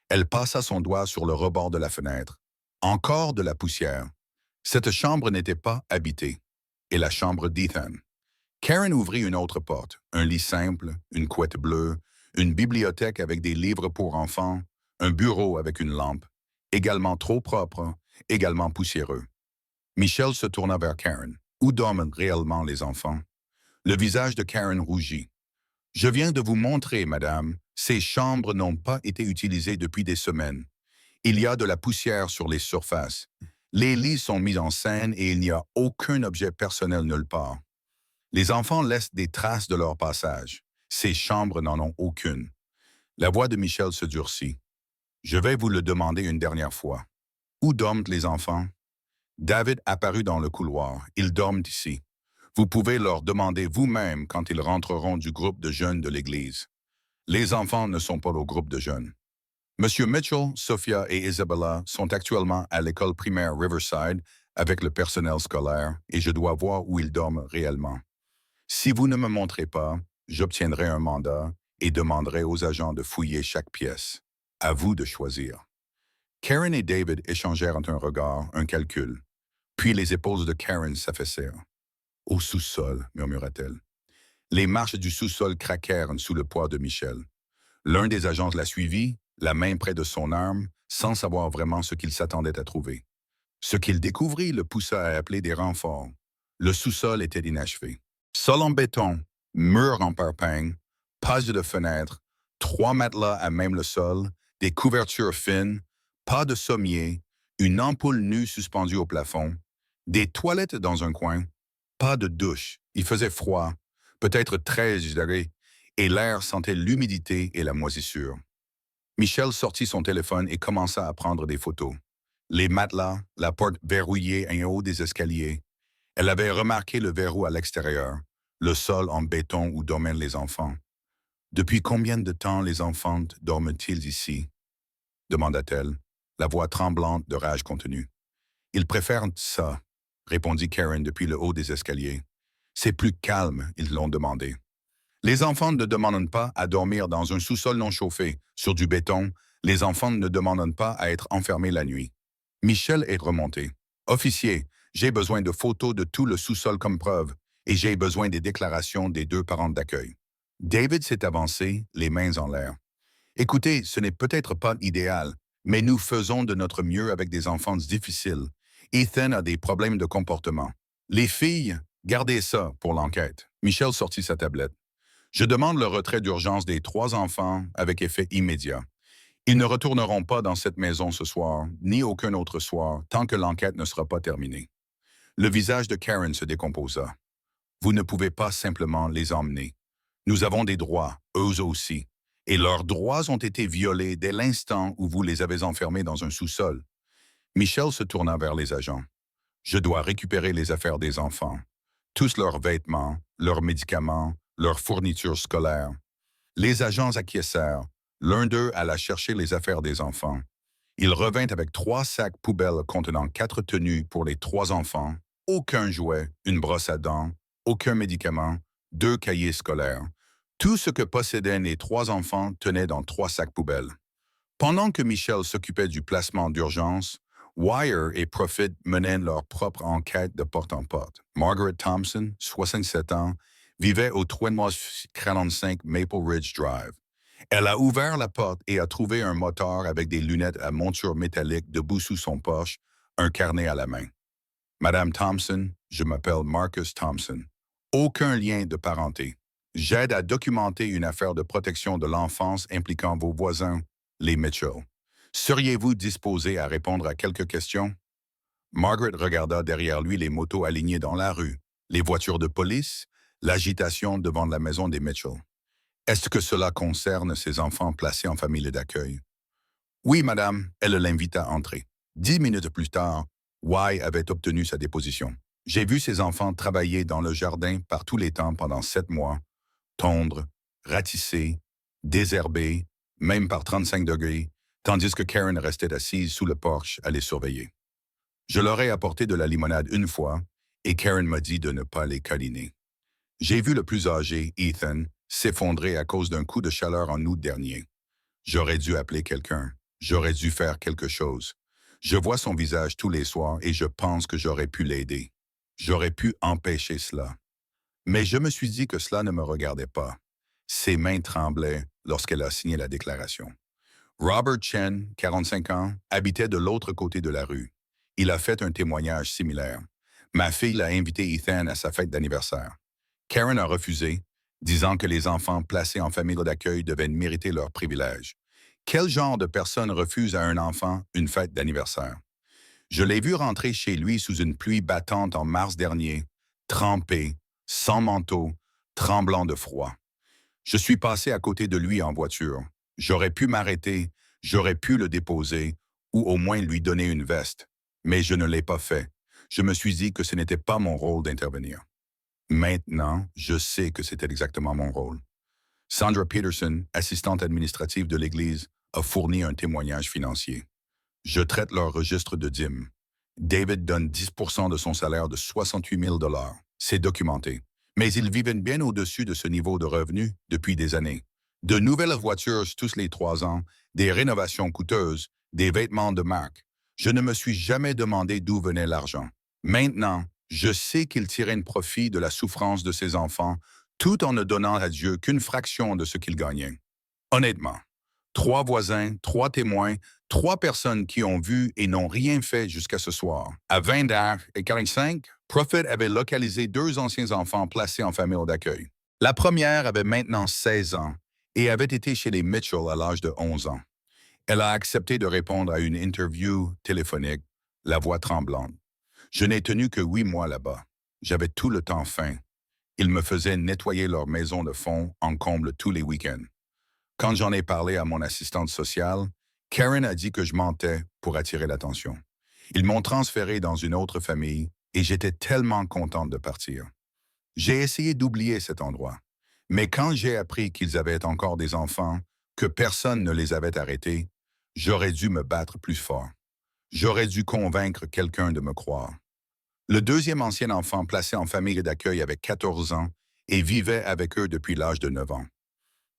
Elle passa son doigt sur le rebord de la fenêtre. Encore de la poussière. Cette chambre n'était pas habitée. Et la chambre d'Ethan. Karen ouvrit une autre porte, un lit simple, une couette bleue, une bibliothèque avec des livres pour enfants, un bureau avec une lampe, également trop propre, également poussiéreux. Michel se tourna vers Karen. Où dorment réellement les enfants? Le visage de Karen rougit. Je viens de vous montrer, madame, ces chambres n'ont pas été utilisées depuis des semaines. Il y a de la poussière sur les surfaces. Les lits sont mis en scène et il n'y a aucun objet personnel nulle part. Les enfants laissent des traces de leur passage. Ces chambres n'en ont aucune. La voix de Michel se durcit. Je vais vous le demander une dernière fois. Où dorment les enfants? David apparut dans le couloir. Ils dorment ici. Vous pouvez leur demander vous-même quand ils rentreront du groupe de jeunes de l'Église. Les enfants ne sont pas au groupe de jeunes. Monsieur Mitchell, Sophia et Isabella sont actuellement à l'école primaire Riverside avec le personnel scolaire et je dois voir où ils dorment réellement. Si vous ne me montrez pas, j'obtiendrai un mandat et demanderai aux agents de fouiller chaque pièce. À vous de choisir. Karen et David échangèrent un regard, un calcul. Puis les épaules de Karen s'affaissèrent. Au sous-sol, murmura-t-elle. Les marches du sous-sol craquèrent sous le poids de Michel. L'un des agents la suivit, la main près de son arme, sans savoir vraiment ce qu'il s'attendait à trouver. Ce qu'il découvrit le poussa à appeler des renforts. Le sous-sol était inachevé. Sol en béton, mur en parpaing, pas de fenêtre, 3 matelas à même le sol, des couvertures fines, pas de sommier, une ampoule nue suspendue au plafond, des toilettes dans un coin, pas de douche. Il faisait froid, peut-être 13 degrés, et l'air sentait l'humidité et la moisissure. Michel sortit son téléphone et commença à prendre des photos. Les matelas, la porte verrouillée en haut des escaliers. Elle avait remarqué le verrou à l'extérieur, le sol en béton où dormaient les enfants. Depuis combien de temps les enfants dorment-ils ici? Demanda-t-elle, la voix tremblante de rage contenue. Ils préfèrent ça, répondit Karen depuis le haut des escaliers. C'est plus calme, ils l'ont demandé. Les enfants ne demandent pas à dormir dans un sous-sol non chauffé, sur du béton. Les enfants ne demandent pas à être enfermés la nuit. Michel est remonté. Officier, j'ai besoin de photos de tout le sous-sol comme preuve, et j'ai besoin des déclarations des 2 parents d'accueil. David s'est avancé, les mains en l'air. Écoutez, ce n'est peut-être pas idéal, mais nous faisons de notre mieux avec des enfants difficiles. Ethan a des problèmes de comportement. Les filles, gardez ça pour l'enquête. Michel sortit sa tablette. Je demande le retrait d'urgence des 3 enfants avec effet immédiat. Ils ne retourneront pas dans cette maison ce soir, ni aucun autre soir, tant que l'enquête ne sera pas terminée. Le visage de Karen se décomposa. Vous ne pouvez pas simplement les emmener. Nous avons des droits, eux aussi, et leurs droits ont été violés dès l'instant où vous les avez enfermés dans un sous-sol. Michel se tourna vers les agents. Je dois récupérer les affaires des enfants. Tous leurs vêtements, leurs médicaments, leurs fournitures scolaires. Les agents acquiescèrent. L'un d'eux alla chercher les affaires des enfants. Il revint avec 3 sacs poubelles contenant 4 tenues pour les 3 enfants, aucun jouet, une brosse à dents, aucun médicament, 2 cahiers scolaires. Tout ce que possédaient les 3 enfants tenait dans 3 sacs poubelles. Pendant que Michel s'occupait du placement d'urgence, Wire et Profit menaient leur propre enquête de porte en porte. Margaret Thompson, 67 ans, vivait au 345 Maple Ridge Drive. Elle a ouvert la porte et a trouvé un motard avec des lunettes à monture métallique debout sous son poche, un carnet à la main. Madame Thompson, je m'appelle Marcus Thompson. Aucun lien de parenté. J'aide à documenter une affaire de protection de l'enfance impliquant vos voisins, les Mitchell. Seriez-vous disposé à répondre à quelques questions? Margaret regarda derrière lui les motos alignées dans la rue, les voitures de police, l'agitation devant la maison des Mitchell. Est-ce que cela concerne ces enfants placés en famille d'accueil? Oui, madame, elle l'invita à entrer. 10 minutes plus tard, Y avait obtenu sa déposition. J'ai vu ces enfants travailler dans le jardin par tous les temps pendant 7 mois, tondre, ratisser, désherber, même par 35 degrés, tandis que Karen restait assise sous le porche à les surveiller. Je leur ai apporté de la limonade une fois, et Karen m'a dit de ne pas les câliner. J'ai vu le plus âgé, Ethan, s'effondrer à cause d'un coup de chaleur en août dernier. J'aurais dû appeler quelqu'un. J'aurais dû faire quelque chose. Je vois son visage tous les soirs et je pense que j'aurais pu l'aider. J'aurais pu empêcher cela. Mais je me suis dit que cela ne me regardait pas. Ses mains tremblaient lorsqu'elle a signé la déclaration. Robert Chen, 45 ans, habitait de l'autre côté de la rue. Il a fait un témoignage similaire. Ma fille a invité Ethan à sa fête d'anniversaire. Karen a refusé, disant que les enfants placés en famille d'accueil devaient mériter leurs privilèges. Quel genre de personne refuse à un enfant une fête d'anniversaire? Je l'ai vu rentrer chez lui sous une pluie battante en mars dernier, trempé, sans manteau, tremblant de froid. Je suis passé à côté de lui en voiture. J'aurais pu m'arrêter, j'aurais pu le déposer, ou au moins lui donner une veste. Mais je ne l'ai pas fait. Je me suis dit que ce n'était pas mon rôle d'intervenir. Maintenant, je sais que c'était exactement mon rôle. Sandra Peterson, assistante administrative de l'Église, a fourni un témoignage financier. Je traite leur registre de dîmes. David donne 10% de son salaire de 68 000 $. C'est documenté. Mais ils vivent bien au-dessus de ce niveau de revenu depuis des années. De nouvelles voitures tous les 3 ans, des rénovations coûteuses, des vêtements de marque. Je ne me suis jamais demandé d'où venait l'argent. Maintenant, je sais qu'ils tiraient un profit de la souffrance de ses enfants tout en ne donnant à Dieu qu'une fraction de ce qu'ils gagnaient. Honnêtement, 3 voisins, 3 témoins, 3 personnes qui ont vu et n'ont rien fait jusqu'à ce soir. À 20h45, Prophet avait localisé 2 anciens enfants placés en famille d'accueil. La première avait maintenant 16 ans et avait été chez les Mitchell à l'âge de 11 ans. Elle a accepté de répondre à une interview téléphonique, la voix tremblante. Je n'ai tenu que 8 mois là-bas. J'avais tout le temps faim. Ils me faisaient nettoyer leur maison de fond en comble tous les week-ends. Quand j'en ai parlé à mon assistante sociale, Karen a dit que je mentais pour attirer l'attention. Ils m'ont transféré dans une autre famille et j'étais tellement contente de partir. J'ai essayé d'oublier cet endroit. Mais quand j'ai appris qu'ils avaient encore des enfants, que personne ne les avait arrêtés, j'aurais dû me battre plus fort. J'aurais dû convaincre quelqu'un de me croire. Le deuxième ancien enfant placé en famille d'accueil avait 14 ans et vivait avec eux depuis l'âge de 9 ans.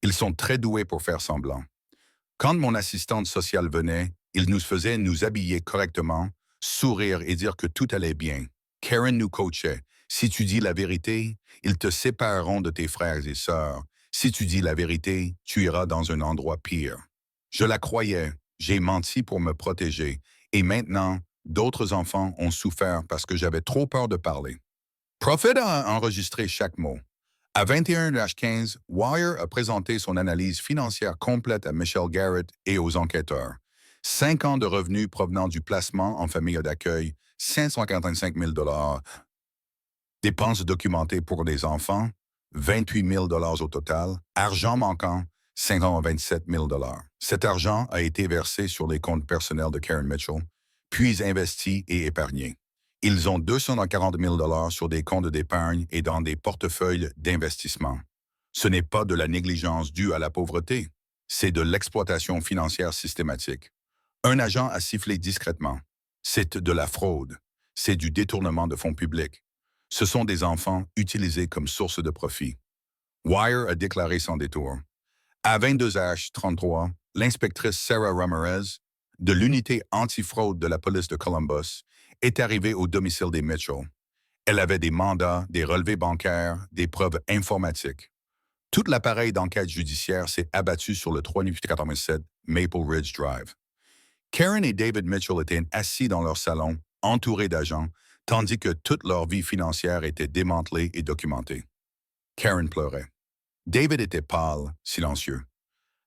Ils sont très doués pour faire semblant. Quand mon assistante sociale venait, ils nous faisaient nous habiller correctement, sourire et dire que tout allait bien. Karen nous coachait. Si tu dis la vérité, ils te sépareront de tes frères et sœurs. Si tu dis la vérité, tu iras dans un endroit pire. Je la croyais, j'ai menti pour me protéger, et maintenant, d'autres enfants ont souffert parce que j'avais trop peur de parler. Prophet a enregistré chaque mot. À 21h15, Wire a présenté son analyse financière complète à Michelle Garrett et aux enquêteurs. 5 ans de revenus provenant du placement en famille d'accueil, 545 000 $. Dépenses documentées pour des enfants, 28 000 $ au total. Argent manquant, 527 000 $. Cet argent a été versé sur les comptes personnels de Karen Mitchell, puis investi et épargné. Ils ont 240 000 $ sur des comptes d'épargne et dans des portefeuilles d'investissement. Ce n'est pas de la négligence due à la pauvreté, c'est de l'exploitation financière systématique. Un agent a sifflé discrètement. C'est de la fraude. C'est du détournement de fonds publics. Ce sont des enfants utilisés comme source de profit. Wire a déclaré sans détour. À 22h33, l'inspectrice Sarah Ramirez, de l'unité antifraude de la police de Columbus, est arrivée au domicile des Mitchell. Elle avait des mandats, des relevés bancaires, des preuves informatiques. Tout l'appareil d'enquête judiciaire s'est abattu sur le 3887 Maple Ridge Drive. Karen et David Mitchell étaient assis dans leur salon, entourés d'agents, tandis que toute leur vie financière était démantelée et documentée. Karen pleurait. David était pâle, silencieux.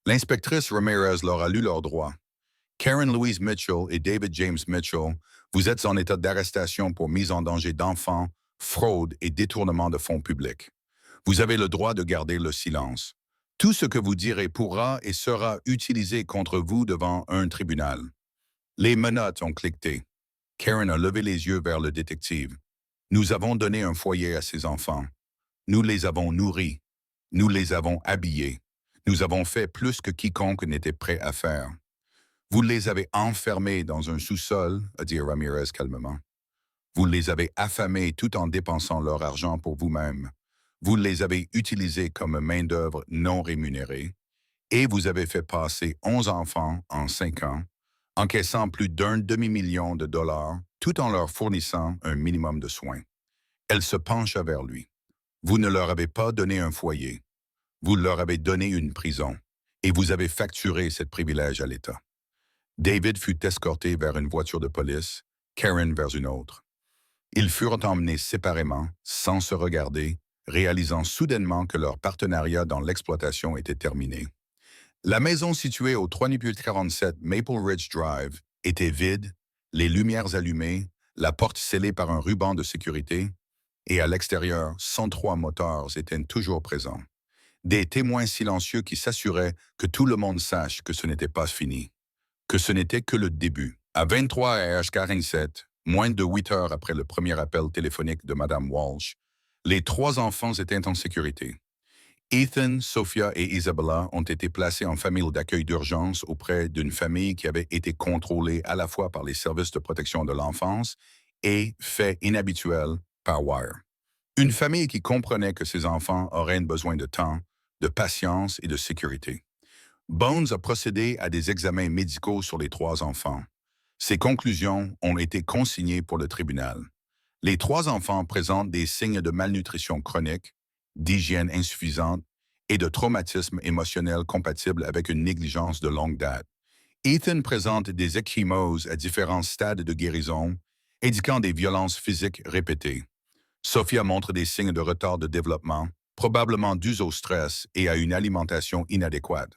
L'inspectrice Ramirez leur a lu leurs droits. Karen Louise Mitchell et David James Mitchell, vous êtes en état d'arrestation pour mise en danger d'enfants, fraude et détournement de fonds publics. Vous avez le droit de garder le silence. Tout ce que vous direz pourra et sera utilisé contre vous devant un tribunal. Les menottes ont cliqueté. Karen a levé les yeux vers le détective. Nous avons donné un foyer à ces enfants. Nous les avons nourris. Nous les avons habillés. Nous avons fait plus que quiconque n'était prêt à faire. Vous les avez enfermés dans un sous-sol, a dit Ramirez calmement. Vous les avez affamés tout en dépensant leur argent pour vous-même. Vous les avez utilisés comme main-d'œuvre non rémunérée. Et vous avez fait passer 11 enfants en 5 ans, encaissant plus d'un demi-million de dollars, tout en leur fournissant un minimum de soins. Elle se pencha vers lui. Vous ne leur avez pas donné un foyer. Vous leur avez donné une prison. Et vous avez facturé ce privilège à l'État. David fut escorté vers une voiture de police, Karen vers une autre. Ils furent emmenés séparément, sans se regarder, réalisant soudainement que leur partenariat dans l'exploitation était terminé. La maison située au 3847 Maple Ridge Drive était vide, les lumières allumées, la porte scellée par un ruban de sécurité, et à l'extérieur, 103 motards étaient toujours présents. Des témoins silencieux qui s'assuraient que tout le monde sache que ce n'était pas fini, que ce n'était que le début. À 23h47, moins de 8 heures après le premier appel téléphonique de Mme Walsh, les 3 enfants étaient en sécurité. Ethan, Sophia et Isabella ont été placés en famille d'accueil d'urgence auprès d'une famille qui avait été contrôlée à la fois par les services de protection de l'enfance et, fait inhabituel, par Wire. Une famille qui comprenait que ses enfants auraient besoin de temps, de patience et de sécurité. Bones a procédé à des examens médicaux sur les 3 enfants. Ses conclusions ont été consignées pour le tribunal. Les 3 enfants présentent des signes de malnutrition chronique, d'hygiène insuffisante et de traumatisme émotionnel compatible avec une négligence de longue date. Ethan présente des ecchymoses à différents stades de guérison, indiquant des violences physiques répétées. Sophia montre des signes de retard de développement, probablement dus au stress et à une alimentation inadéquate.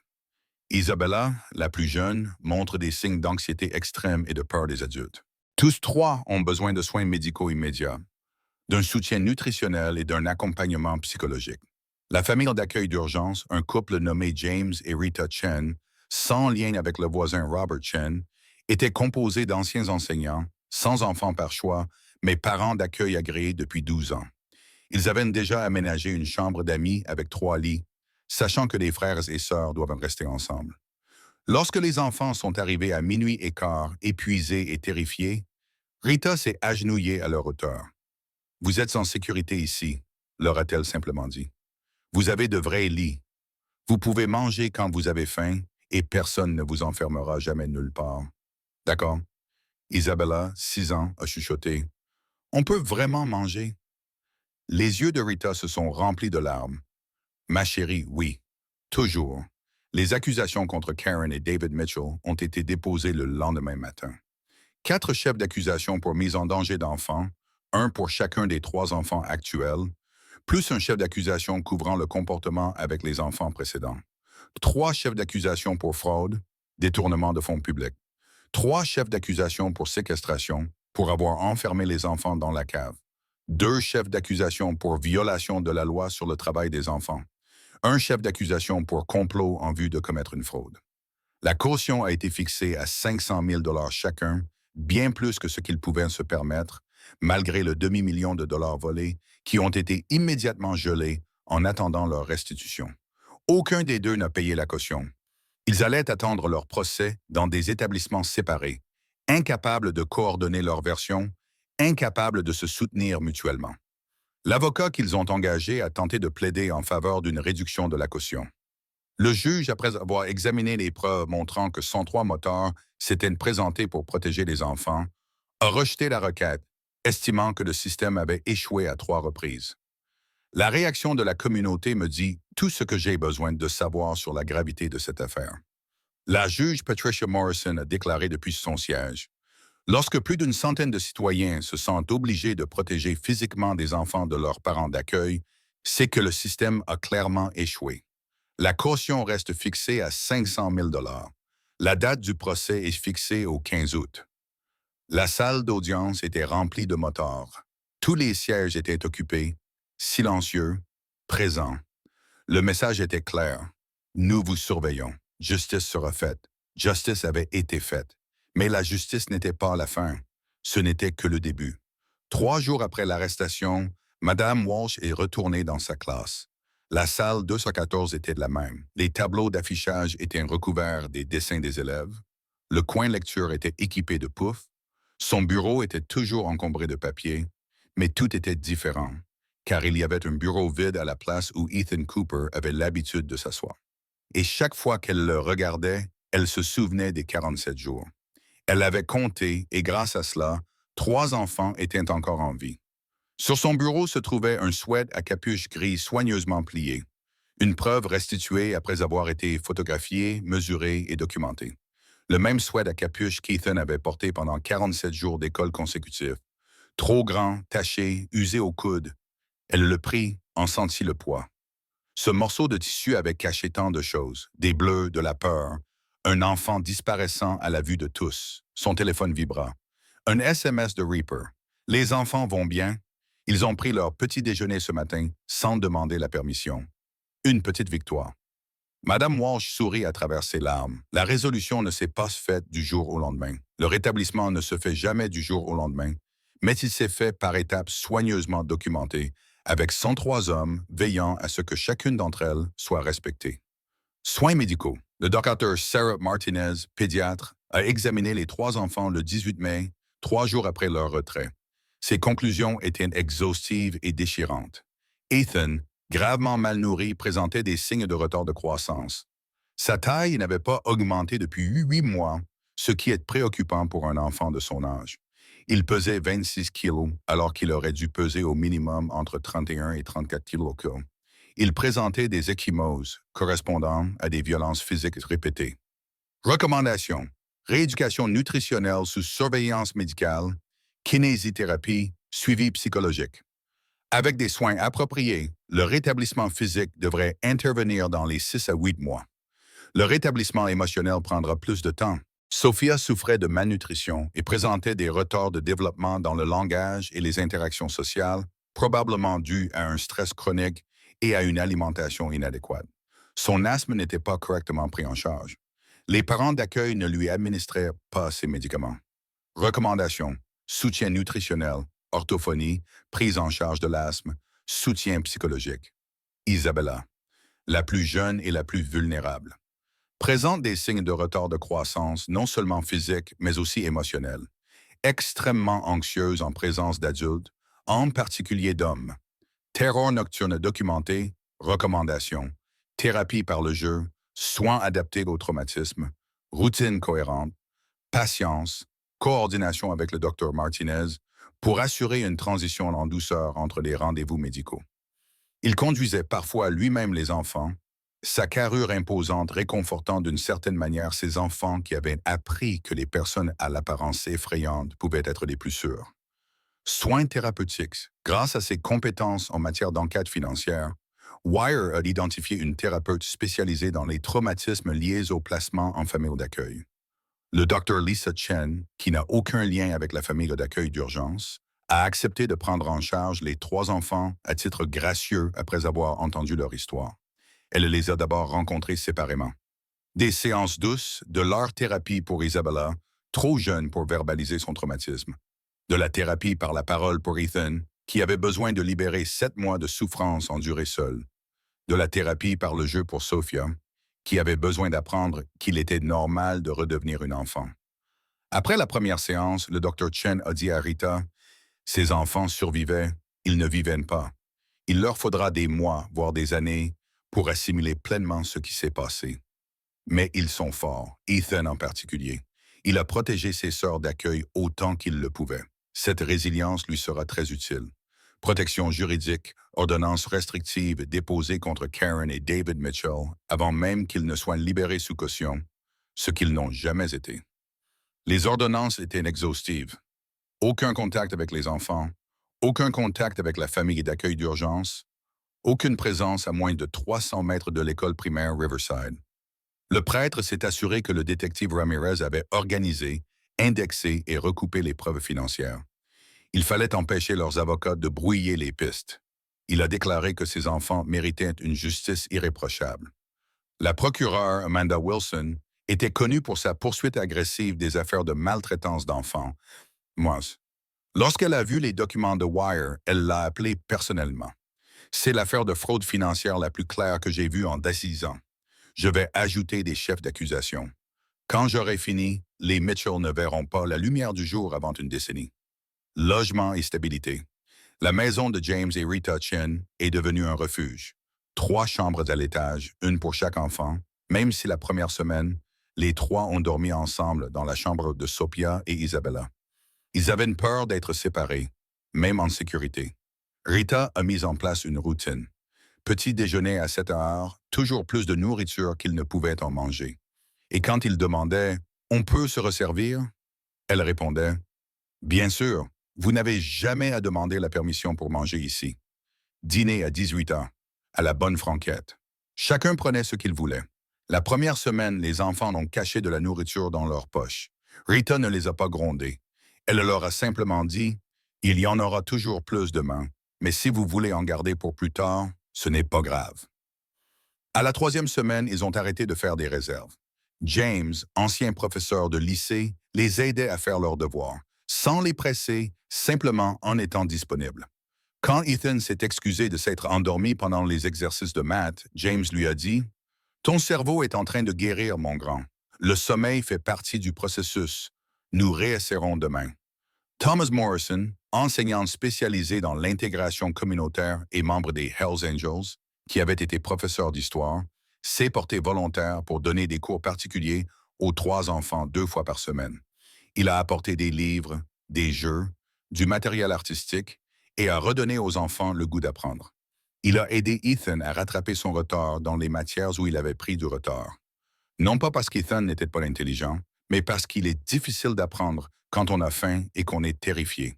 Isabella, la plus jeune, montre des signes d'anxiété extrême et de peur des adultes. Tous 3 ont besoin de soins médicaux immédiats, d'un soutien nutritionnel et d'un accompagnement psychologique. La famille d'accueil d'urgence, un couple nommé James et Rita Chen, sans lien avec le voisin Robert Chen, était composée d'anciens enseignants, sans enfants par choix, mais parents d'accueil agréés depuis 12 ans. Ils avaient déjà aménagé une chambre d'amis avec 3 lits, sachant que les frères et sœurs doivent rester ensemble. Lorsque les enfants sont arrivés à minuit et quart, épuisés et terrifiés, Rita s'est agenouillée à leur hauteur. « Vous êtes en sécurité ici », leur a-t-elle simplement dit. « Vous avez de vrais lits. Vous pouvez manger quand vous avez faim et personne ne vous enfermera jamais nulle part. D'accord ?» Isabella, 6 ans, a chuchoté. « On peut vraiment manger ?» Les yeux de Rita se sont remplis de larmes. « Ma chérie, oui. Toujours. » Les accusations contre Karen et David Mitchell ont été déposées le lendemain matin. 4 chefs d'accusation pour mise en danger d'enfants, un pour chacun des 3 enfants actuels, plus un chef d'accusation couvrant le comportement avec les enfants précédents. 3 chefs d'accusation pour fraude, détournement de fonds publics. 3 chefs d'accusation pour séquestration, pour avoir enfermé les enfants dans la cave. 2 chefs d'accusation pour violation de la loi sur le travail des enfants. 1 chef d'accusation pour complot en vue de commettre une fraude. La caution a été fixée à 500 000 $ chacun, bien plus que ce qu'ils pouvaient se permettre, malgré le demi-million de dollars volés, qui ont été immédiatement gelés en attendant leur restitution. Aucun des 2 n'a payé la caution. Ils allaient attendre leur procès dans des établissements séparés, incapables de coordonner leur version, incapables de se soutenir mutuellement. L'avocat qu'ils ont engagé a tenté de plaider en faveur d'une réduction de la caution. Le juge, après avoir examiné les preuves montrant que 103 moteurs s'étaient présentés pour protéger les enfants, a rejeté la requête, estimant que le système avait échoué à 3 reprises. La réaction de la communauté me dit tout ce que j'ai besoin de savoir sur la gravité de cette affaire. La juge Patricia Morrison a déclaré depuis son siège: « Lorsque plus d'une centaine de citoyens se sentent obligés de protéger physiquement des enfants de leurs parents d'accueil, c'est que le système a clairement échoué. La caution reste fixée à 500 000 $. La date du procès est fixée au 15 août. La salle d'audience était remplie de motards. Tous les sièges étaient occupés, silencieux, présents. Le message était clair. Nous vous surveillons. Justice sera faite. Justice avait été faite. Mais la justice n'était pas la fin. Ce n'était que le début. 3 jours après l'arrestation, Madame Walsh est retournée dans sa classe. La salle 214 était la même. Les tableaux d'affichage étaient recouverts des dessins des élèves. Le coin lecture était équipé de poufs. Son bureau était toujours encombré de papier, mais tout était différent, car il y avait un bureau vide à la place où Ethan Cooper avait l'habitude de s'asseoir. Et chaque fois qu'elle le regardait, elle se souvenait des 47 jours. Elle avait compté, et grâce à cela, 3 enfants étaient encore en vie. Sur son bureau se trouvait un sweat à capuche gris soigneusement plié, une preuve restituée après avoir été photographiée, mesurée et documentée. Le même sweat à capuche qu'Ethan avait porté pendant 47 jours d'école consécutifs. Trop grand, taché, usé au coude. Elle le prit, en sentit le poids. Ce morceau de tissu avait caché tant de choses, des bleus, de la peur, un enfant disparaissant à la vue de tous. Son téléphone vibra. Un SMS de Reaper. « Les enfants vont bien. Ils ont pris leur petit déjeuner ce matin sans demander la permission. Une petite victoire. » Madame Walsh sourit à travers ses larmes. La résolution ne s'est pas faite du jour au lendemain. Le rétablissement ne se fait jamais du jour au lendemain, mais il s'est fait par étapes soigneusement documentées, avec 103 hommes veillant à ce que chacune d'entre elles soit respectée. Soins médicaux. Le docteur Sarah Martinez, pédiatre, a examiné les 3 enfants le 18 mai, 3 jours après leur retrait. Ses conclusions étaient exhaustives et déchirantes. Ethan, gravement mal nourri, présentait des signes de retard de croissance. Sa taille n'avait pas augmenté depuis 8 mois, ce qui est préoccupant pour un enfant de son âge. Il pesait 26 kilos, alors qu'il aurait dû peser au minimum entre 31 et 34 kilos. Il présentait des ecchymoses correspondant à des violences physiques répétées. Recommandations. Rééducation nutritionnelle sous surveillance médicale, kinésithérapie, suivi psychologique. Avec des soins appropriés, le rétablissement physique devrait intervenir dans les 6 à 8 mois. Le rétablissement émotionnel prendra plus de temps. Sophia souffrait de malnutrition et présentait des retards de développement dans le langage et les interactions sociales, probablement dus à un stress chronique et à une alimentation inadéquate. Son asthme n'était pas correctement pris en charge. Les parents d'accueil ne lui administraient pas ses médicaments. Recommandations. Soutien nutritionnel, orthophonie, prise en charge de l'asthme, soutien psychologique. Isabella, la plus jeune et la plus vulnérable, présente des signes de retard de croissance non seulement physique, mais aussi émotionnel. Extrêmement anxieuse en présence d'adultes, en particulier d'hommes. Terreur nocturne documenté, recommandations, thérapie par le jeu, soins adaptés au traumatisme, routine cohérente, patience, coordination avec le docteur Martinez pour assurer une transition en douceur entre les rendez-vous médicaux. Il conduisait parfois lui-même les enfants, sa carrure imposante réconfortant d'une certaine manière ces enfants qui avaient appris que les personnes à l'apparence effrayante pouvaient être les plus sûres. Soins thérapeutiques. Grâce à ses compétences en matière d'enquête financière, Wire a identifié une thérapeute spécialisée dans les traumatismes liés au placement en famille d'accueil. Le Dr Lisa Chen, qui n'a aucun lien avec la famille d'accueil d'urgence, a accepté de prendre en charge les 3 enfants à titre gracieux après avoir entendu leur histoire. Elle les a d'abord rencontrés séparément. Des séances douces, de l'art-thérapie pour Isabella, trop jeune pour verbaliser son traumatisme. De la thérapie par la parole pour Ethan, qui avait besoin de libérer 7 mois de souffrance endurée seul. De la thérapie par le jeu pour Sophia, qui avait besoin d'apprendre qu'il était normal de redevenir une enfant. Après la première séance, le Dr Chen a dit à Rita, « Ces enfants survivaient, ils ne vivaient pas. Il leur faudra des mois, voire des années, pour assimiler pleinement ce qui s'est passé. Mais ils sont forts, Ethan en particulier. Il a protégé ses sœurs d'accueil autant qu'il le pouvait. Cette résilience lui sera très utile. Protection juridique, ordonnance restrictive déposée contre Karen et David Mitchell avant même qu'ils ne soient libérés sous caution, ce qu'ils n'ont jamais été. Les ordonnances étaient exhaustives. Aucun contact avec les enfants, aucun contact avec la famille d'accueil d'urgence, aucune présence à moins de 300 mètres de l'école primaire Riverside. Le prêtre s'est assuré que le détective Ramirez avait organisé, indexé et recoupé les preuves financières. Il fallait empêcher leurs avocats de brouiller les pistes. Il a déclaré que ses enfants méritaient une justice irréprochable. La procureure Amanda Wilson était connue pour sa poursuite agressive des affaires de maltraitance d'enfants. Lorsqu'elle a vu les documents de Wire, elle l'a appelé personnellement. C'est l'affaire de fraude financière la plus claire que j'ai vue en 10 ans. Je vais ajouter des chefs d'accusation. Quand j'aurai fini, les Mitchell ne verront pas la lumière du jour avant une décennie. Logement et stabilité. La maison de James et Rita Chen est devenue un refuge. 3 chambres à l'étage, une pour chaque enfant, même si la première semaine, les 3 ont dormi ensemble dans la chambre de Sophia et Isabella. Ils avaient peur d'être séparés, même en sécurité. Rita a mis en place une routine. Petit déjeuner à 7 heures, toujours plus de nourriture qu'il ne pouvait en manger. Et quand il demandait « On peut se resservir ?» elle répondait « Bien sûr, vous n'avez jamais à demander la permission pour manger ici. » Dîner à 18 heures, à la bonne franquette. Chacun prenait ce qu'il voulait. La première semaine, les enfants ont caché de la nourriture dans leurs poches. Rita ne les a pas grondés. Elle leur a simplement dit « Il y en aura toujours plus demain, mais si vous voulez en garder pour plus tard, ce n'est pas grave. » À la 3e semaine, ils ont arrêté de faire des réserves. James, ancien professeur de lycée, les aidait à faire leurs devoirs, sans les presser, simplement en étant disponible. Quand Ethan s'est excusé de s'être endormi pendant les exercices de maths, James lui a dit « Ton cerveau est en train de guérir, mon grand. Le sommeil fait partie du processus. Nous réessaierons demain. » Thomas Morrison, enseignant spécialisé dans l'intégration communautaire et membre des Hells Angels, qui avait été professeur d'histoire, s'est porté volontaire pour donner des cours particuliers aux 3 enfants 2 fois par semaine. Il a apporté des livres, des jeux, du matériel artistique et a redonné aux enfants le goût d'apprendre. Il a aidé Ethan à rattraper son retard dans les matières où il avait pris du retard. Non pas parce qu'Ethan n'était pas intelligent, mais parce qu'il est difficile d'apprendre quand on a faim et qu'on est terrifié.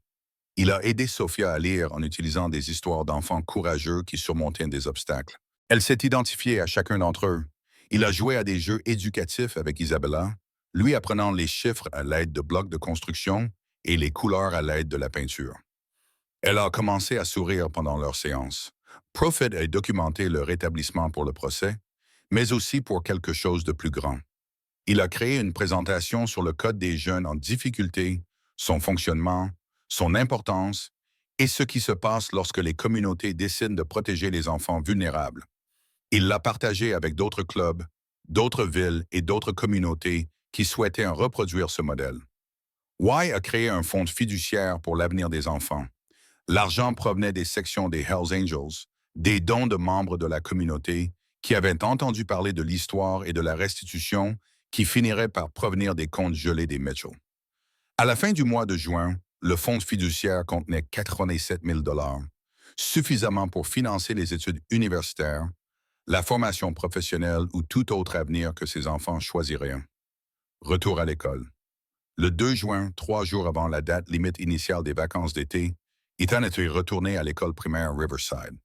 Il a aidé Sophia à lire en utilisant des histoires d'enfants courageux qui surmontaient des obstacles. Elle s'est identifiée à chacun d'entre eux. Il a joué à des jeux éducatifs avec Isabella, lui apprenant les chiffres à l'aide de blocs de construction et les couleurs à l'aide de la peinture. Elle a commencé à sourire pendant leur séance. Prophet a documenté leur établissement pour le procès, mais aussi pour quelque chose de plus grand. Il a créé une présentation sur le Code des jeunes en difficulté, son fonctionnement, son importance et ce qui se passe lorsque les communautés décident de protéger les enfants vulnérables. Il l'a partagé avec d'autres clubs, d'autres villes et d'autres communautés qui souhaitaient reproduire ce modèle. Y a créé un fonds fiduciaire pour l'avenir des enfants. L'argent provenait des sections des Hells Angels, des dons de membres de la communauté qui avaient entendu parler de l'histoire et de la restitution qui finirait par provenir des comptes gelés des Mitchell. À la fin du mois de juin, le fonds fiduciaire contenait 87 000 $, suffisamment pour financer les études universitaires, la formation professionnelle ou tout autre avenir que ses enfants choisiraient. Retour à l'école. Le 2 juin, 3 jours avant la date limite initiale des vacances d'été, Ethan était retourné à l'école primaire Riverside.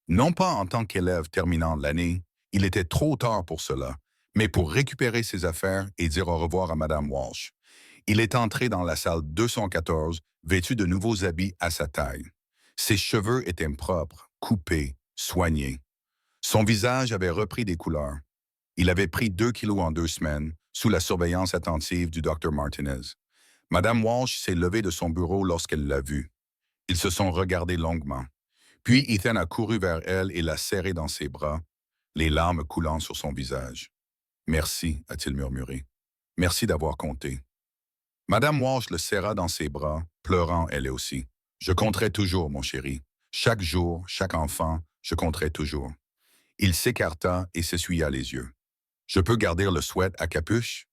Non pas en tant qu'élève terminant l'année, il était trop tard pour cela, mais pour récupérer ses affaires et dire au revoir à Madame Walsh. Il est entré dans la salle 214, vêtu de nouveaux habits à sa taille. Ses cheveux étaient propres, coupés, soignés. Son visage avait repris des couleurs. Il avait pris 2 kilos en 2 semaines, sous la surveillance attentive du Dr Martinez. Madame Walsh s'est levée de son bureau lorsqu'elle l'a vu. Ils se sont regardés longuement. Puis Ethan a couru vers elle et l'a serrée dans ses bras, les larmes coulant sur son visage. « Merci », a-t-il murmuré. « Merci d'avoir compté. » Madame Walsh le serra dans ses bras, pleurant elle aussi. « Je compterai toujours, mon chéri. Chaque jour, chaque enfant, je compterai toujours. » Il s'écarta et s'essuya les yeux. « Je peux garder le sweat à capuche? »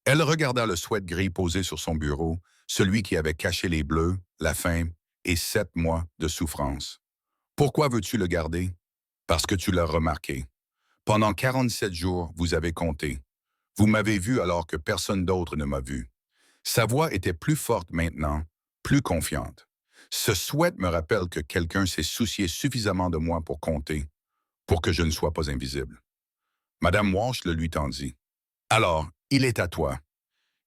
Elle regarda le sweat gris posé sur son bureau, celui qui avait caché les bleus, la faim et 7 mois de souffrance. « Pourquoi veux-tu le garder? » « Parce que tu l'as remarqué. Pendant 47 jours, vous avez compté. Vous m'avez vu alors que personne d'autre ne m'a vu. » Sa voix était plus forte maintenant, plus confiante. Ce sweat me rappelle que quelqu'un s'est soucié suffisamment de moi pour compter, pour que je ne sois pas invisible. Madame Walsh le lui tendit. « Alors, il est à toi. »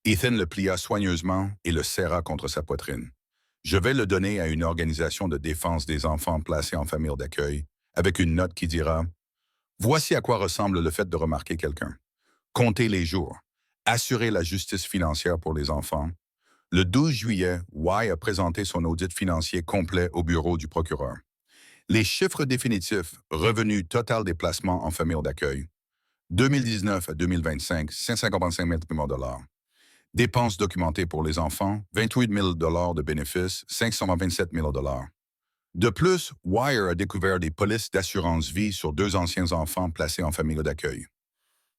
Ethan le plia soigneusement et le serra contre sa poitrine. « Je vais le donner à une organisation de défense des enfants placés en famille d'accueil, avec une note qui dira « Voici à quoi ressemble le fait de remarquer quelqu'un. Compter les jours. Assurer la justice financière pour les enfants. » Le 12 juillet, Y a présenté son audit financier complet au bureau du procureur. Les chiffres définitifs, revenus total des placements en famille d'accueil. 2019 à 2025, 155 000 $. Dépenses documentées pour les enfants, 28 000 $ de bénéfices, 527 000 $. De plus, Wire a découvert des polices d'assurance-vie sur 2 anciens enfants placés en famille d'accueil.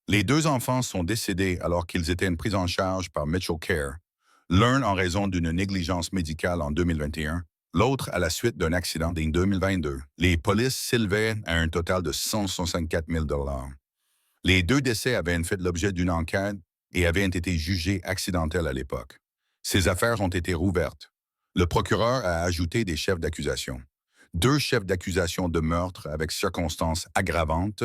Les 2 enfants sont décédés alors qu'ils étaient pris en charge par Mitchell Care, l'un en raison d'une négligence médicale en 2021, l'autre à la suite d'un accident en 2022. Les polices s'élevaient à un total de 164 000 $. Les 2 décès avaient fait l'objet d'une enquête et avaient été jugés accidentels à l'époque. Ces affaires ont été rouvertes. Le procureur a ajouté des chefs d'accusation. 2 chefs d'accusation de meurtre avec circonstances aggravantes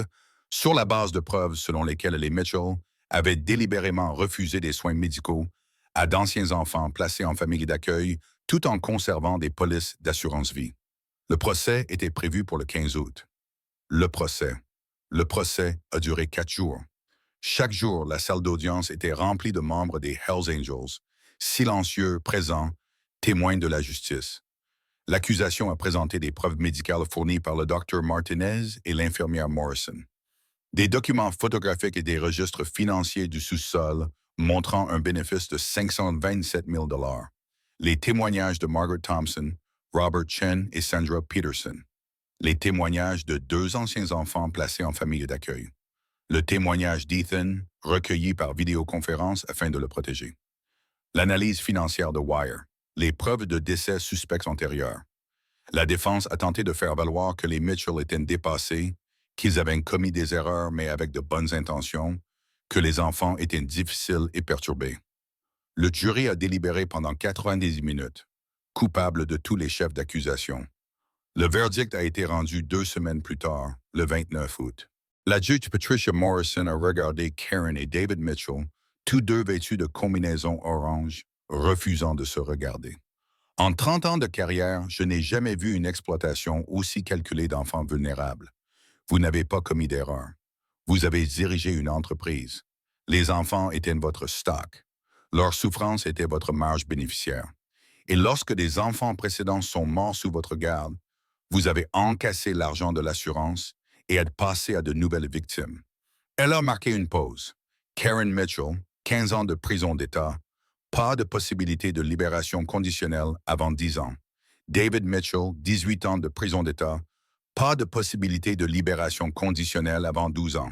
sur la base de preuves selon lesquelles les Mitchell avaient délibérément refusé des soins médicaux à d'anciens enfants placés en famille d'accueil tout en conservant des polices d'assurance-vie. Le procès était prévu pour le 15 août. Le procès. Le procès a duré 4 jours. Chaque jour, la salle d'audience était remplie de membres des Hells Angels, silencieux, présents, témoins de la justice. L'accusation a présenté des preuves médicales fournies par le docteur Martinez et l'infirmière Morrison. Des documents photographiques et des registres financiers du sous-sol montrant un bénéfice de 527 000 $. Les témoignages de Margaret Thompson, Robert Chen et Sandra Peterson. Les témoignages de 2 anciens enfants placés en famille d'accueil. Le témoignage d'Ethan, recueilli par vidéoconférence afin de le protéger. L'analyse financière de Wire. Les preuves de décès suspects antérieurs. La défense a tenté de faire valoir que les Mitchell étaient dépassés, qu'ils avaient commis des erreurs mais avec de bonnes intentions, que les enfants étaient difficiles et perturbés. Le jury a délibéré pendant 90 minutes, coupable de tous les chefs d'accusation. Le verdict a été rendu 2 semaines plus tard, le 29 août. La juge Patricia Morrison a regardé Karen et David Mitchell, tous deux vêtus de combinaisons orange, refusant de se regarder. En 30 ans de carrière, je n'ai jamais vu une exploitation aussi calculée d'enfants vulnérables. Vous n'avez pas commis d'erreur. Vous avez dirigé une entreprise. Les enfants étaient votre stock. Leur souffrance était votre marge bénéficiaire. Et lorsque des enfants précédents sont morts sous votre garde, vous avez encaissé l'argent de l'assurance et êtes passé à de nouvelles victimes. Elle a marqué une pause. Karen Mitchell, 15 ans de prison d'État, pas de possibilité de libération conditionnelle avant 10 ans. David Mitchell, 18 ans de prison d'État, pas de possibilité de libération conditionnelle avant 12 ans.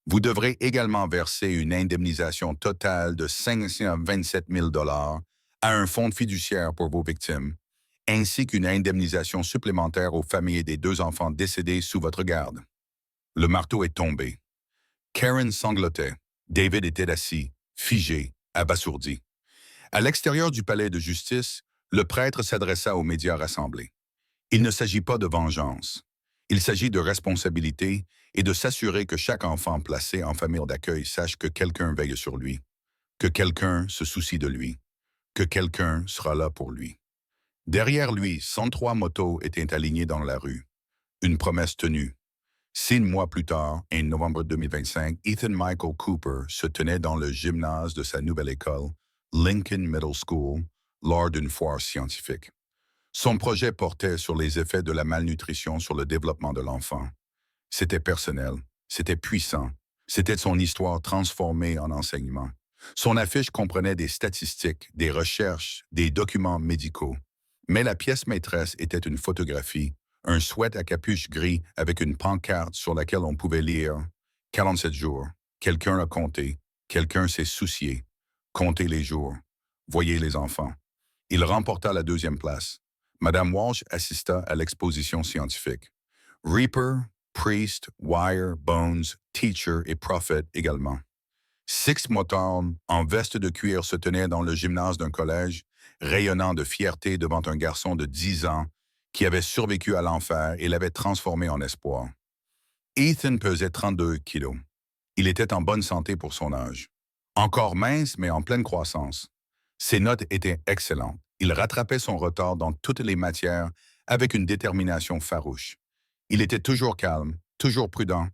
Vous devrez également verser une indemnisation totale de 527 000 $ à un fonds fiduciaire pour vos victimes, ainsi qu'une indemnisation supplémentaire aux familles des 2 enfants décédés sous votre garde. Le marteau est tombé. Karen sanglotait. David était assis, figé, abasourdi. À l'extérieur du palais de justice, le prêtre s'adressa aux médias rassemblés. Il ne s'agit pas de vengeance. Il s'agit de responsabilité et de s'assurer que chaque enfant placé en famille d'accueil sache que quelqu'un veille sur lui, que quelqu'un se soucie de lui, que quelqu'un sera là pour lui. Derrière lui, 103 motos étaient alignées dans la rue. Une promesse tenue. 6 mois plus tard, en novembre 2025, Ethan Michael Cooper se tenait dans le gymnase de sa nouvelle école, Lincoln Middle School, lors d'une foire scientifique. Son projet portait sur les effets de la malnutrition sur le développement de l'enfant. C'était personnel, c'était puissant, c'était son histoire transformée en enseignement. Son affiche comprenait des statistiques, des recherches, des documents médicaux. Mais la pièce maîtresse était une photographie, un sweat à capuche gris avec une pancarte sur laquelle on pouvait lire « 47 jours, quelqu'un a compté, quelqu'un s'est soucié, comptez les jours, voyez les enfants ». Il remporta la 2e place. Madame Walsh assista à l'exposition scientifique. Reaper, Priest, Wire, Bones, Teacher et Prophet également. 6 motards en veste de cuir se tenaient dans le gymnase d'un collège, rayonnant de fierté devant un garçon de 10 ans qui avait survécu à l'enfer et l'avait transformé en espoir. Ethan pesait 32 kilos. Il était en bonne santé pour son âge. Encore mince, mais en pleine croissance. Ses notes étaient excellentes. Il rattrapait son retard dans toutes les matières avec une détermination farouche. Il était toujours calme, toujours prudent,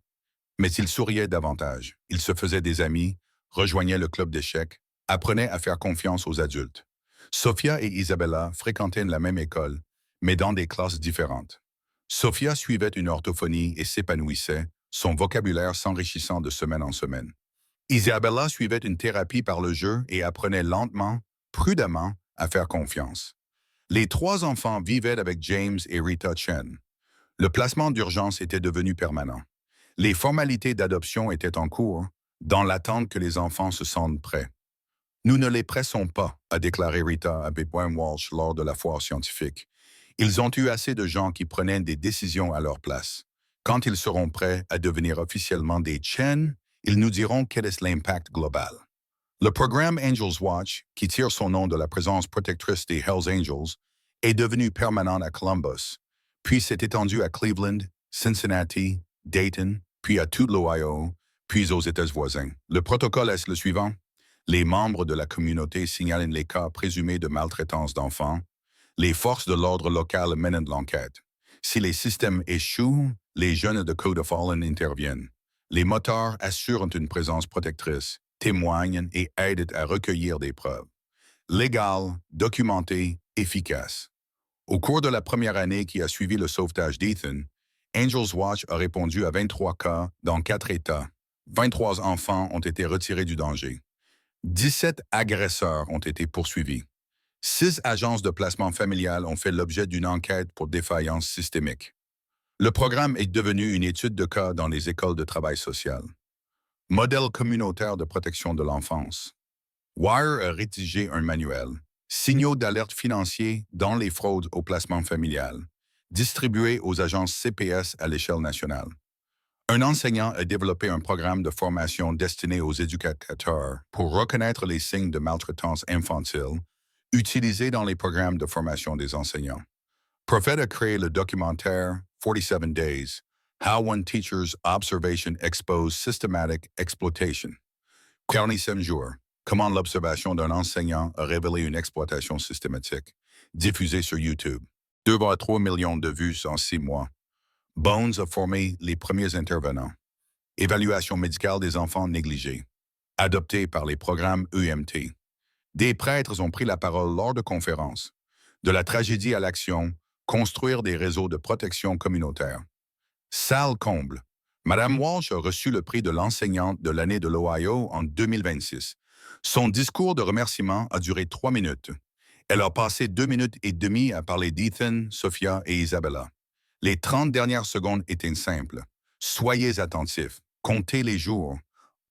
mais il souriait davantage. Il se faisait des amis, rejoignait le club d'échecs, apprenait à faire confiance aux adultes. Sophia et Isabella fréquentaient la même école, mais dans des classes différentes. Sophia suivait une orthophonie et s'épanouissait, son vocabulaire s'enrichissant de semaine en semaine. Isabella suivait une thérapie par le jeu et apprenait lentement, prudemment, à faire confiance. Les 3 enfants vivaient avec James et Rita Chen. Le placement d'urgence était devenu permanent. Les formalités d'adoption étaient en cours, dans l'attente que les enfants se sentent prêts. Nous ne les pressons pas, a déclaré Rita à Bidwin Walsh lors de la foire scientifique. Ils ont eu assez de gens qui prenaient des décisions à leur place. Quand ils seront prêts à devenir officiellement des Chen, ils nous diront quel est l'impact global. Le programme Angels Watch, qui tire son nom de la présence protectrice des Hells Angels, est devenu permanent à Columbus, puis s'est étendu à Cleveland, Cincinnati, Dayton, puis à tout l'Ohio, puis aux États voisins. Le protocole est le suivant. Les membres de la communauté signalent les cas présumés de maltraitance d'enfants. Les forces de l'ordre local mènent l'enquête. Si les systèmes échouent, les jeunes de Code of Fallen interviennent. Les motards assurent une présence protectrice, témoignent et aident à recueillir des preuves. Légal, documenté, efficace. Au cours de la première année qui a suivi le sauvetage d'Ethan, Angels Watch a répondu à 23 cas dans 4 États. 23 enfants ont été retirés du danger. 17 agresseurs ont été poursuivis. 6 agences de placement familial ont fait l'objet d'une enquête pour défaillance systémique. Le programme est devenu une étude de cas dans les écoles de travail social. Modèle communautaire de protection de l'enfance. Wire a rédigé un manuel. Signaux d'alerte financiers dans les fraudes au placement familial, distribué aux agences CPS à l'échelle nationale. Un enseignant a développé un programme de formation destiné aux éducateurs pour reconnaître les signes de maltraitance infantile utilisés dans les programmes de formation des enseignants. Prophet a créé le documentaire 47 Days, How One Teacher's Observation Exposed Systematic Exploitation. 47 jours, comment l'observation d'un enseignant a révélé une exploitation systématique, diffusée sur YouTube. 2,3 millions de vues en 6 mois. Bones a formé les premiers intervenants. Évaluation médicale des enfants négligés. Adopté par les programmes EMT. Des prêtres ont pris la parole lors de conférences. De la tragédie à l'action, construire des réseaux de protection communautaire. Salle comble. Madame Walsh a reçu le prix de l'enseignante de l'année de l'Ohio en 2026. Son discours de remerciement a duré 3 minutes. Elle a passé 2 minutes et demie à parler d'Ethan, Sophia et Isabella. Les 30 dernières secondes étaient simples. Soyez attentifs, comptez les jours,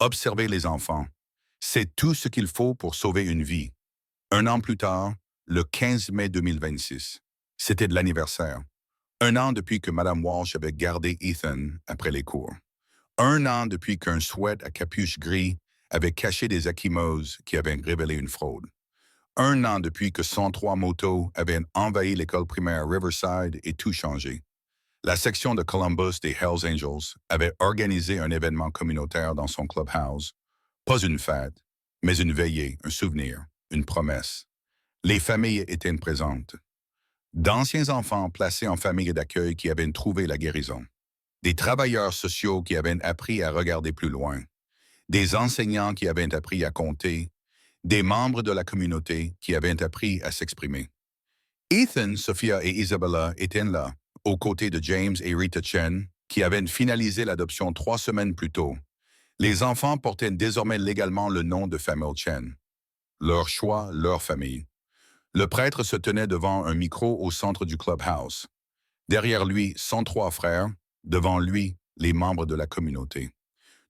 observez les enfants. C'est tout ce qu'il faut pour sauver une vie. 1 an plus tard, le 15 mai 2026, c'était de l'anniversaire. 1 an depuis que Mme Walsh avait gardé Ethan après les cours. 1 an depuis qu'un sweat à capuche gris avait caché des ecchymoses qui avaient révélé une fraude. 1 an depuis que 103 motos avaient envahi l'école primaire Riverside et tout changé. La section de Columbus des Hells Angels avait organisé un événement communautaire dans son clubhouse. Pas une fête, mais une veillée, un souvenir, une promesse. Les familles étaient présentes. D'anciens enfants placés en famille d'accueil qui avaient trouvé la guérison. Des travailleurs sociaux qui avaient appris à regarder plus loin. Des enseignants qui avaient appris à compter. Des membres de la communauté qui avaient appris à s'exprimer. Ethan, Sophia et Isabella étaient là, aux côtés de James et Rita Chen, qui avaient finalisé l'adoption 3 semaines plus tôt. Les enfants portaient désormais légalement le nom de famille Chen. Leur choix, leur famille. Le prêtre se tenait devant un micro au centre du clubhouse. Derrière lui, 103 frères, devant lui, les membres de la communauté.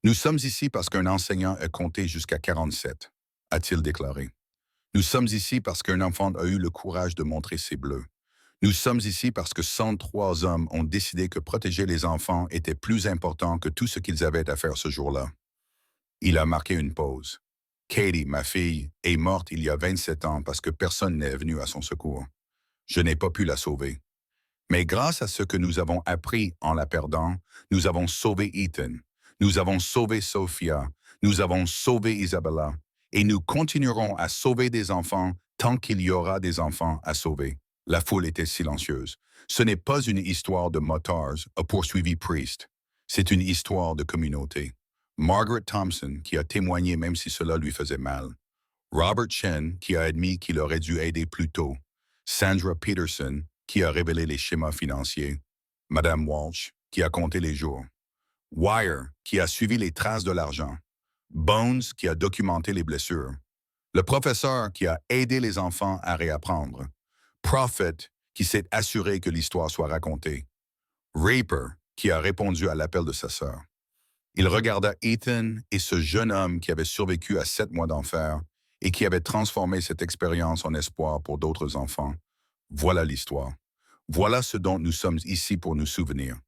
Nous sommes ici parce qu'un enseignant a compté jusqu'à 47, a-t-il déclaré. Nous sommes ici parce qu'un enfant a eu le courage de montrer ses bleus. Nous sommes ici parce que 103 hommes ont décidé que protéger les enfants était plus important que tout ce qu'ils avaient à faire ce jour-là. Il a marqué une pause. Katie, ma fille, est morte il y a 27 ans parce que personne n'est venu à son secours. Je n'ai pas pu la sauver. Mais grâce à ce que nous avons appris en la perdant, nous avons sauvé Ethan, nous avons sauvé Sophia, nous avons sauvé Isabella, et nous continuerons à sauver des enfants tant qu'il y aura des enfants à sauver. La foule était silencieuse. Ce n'est pas une histoire de motards, a poursuivi Priest. C'est une histoire de communauté. Margaret Thompson, qui a témoigné même si cela lui faisait mal. Robert Chen, qui a admis qu'il aurait dû aider plus tôt. Sandra Peterson, qui a révélé les schémas financiers. Madame Walsh, qui a compté les jours. Wire, qui a suivi les traces de l'argent. Bones, qui a documenté les blessures. Le professeur, qui a aidé les enfants à réapprendre. Prophet, qui s'est assuré que l'histoire soit racontée. Raper, qui a répondu à l'appel de sa sœur. Il regarda Ethan et ce jeune homme qui avait survécu à 7 mois d'enfer et qui avait transformé cette expérience en espoir pour d'autres enfants. Voilà l'histoire. Voilà ce dont nous sommes ici pour nous souvenir.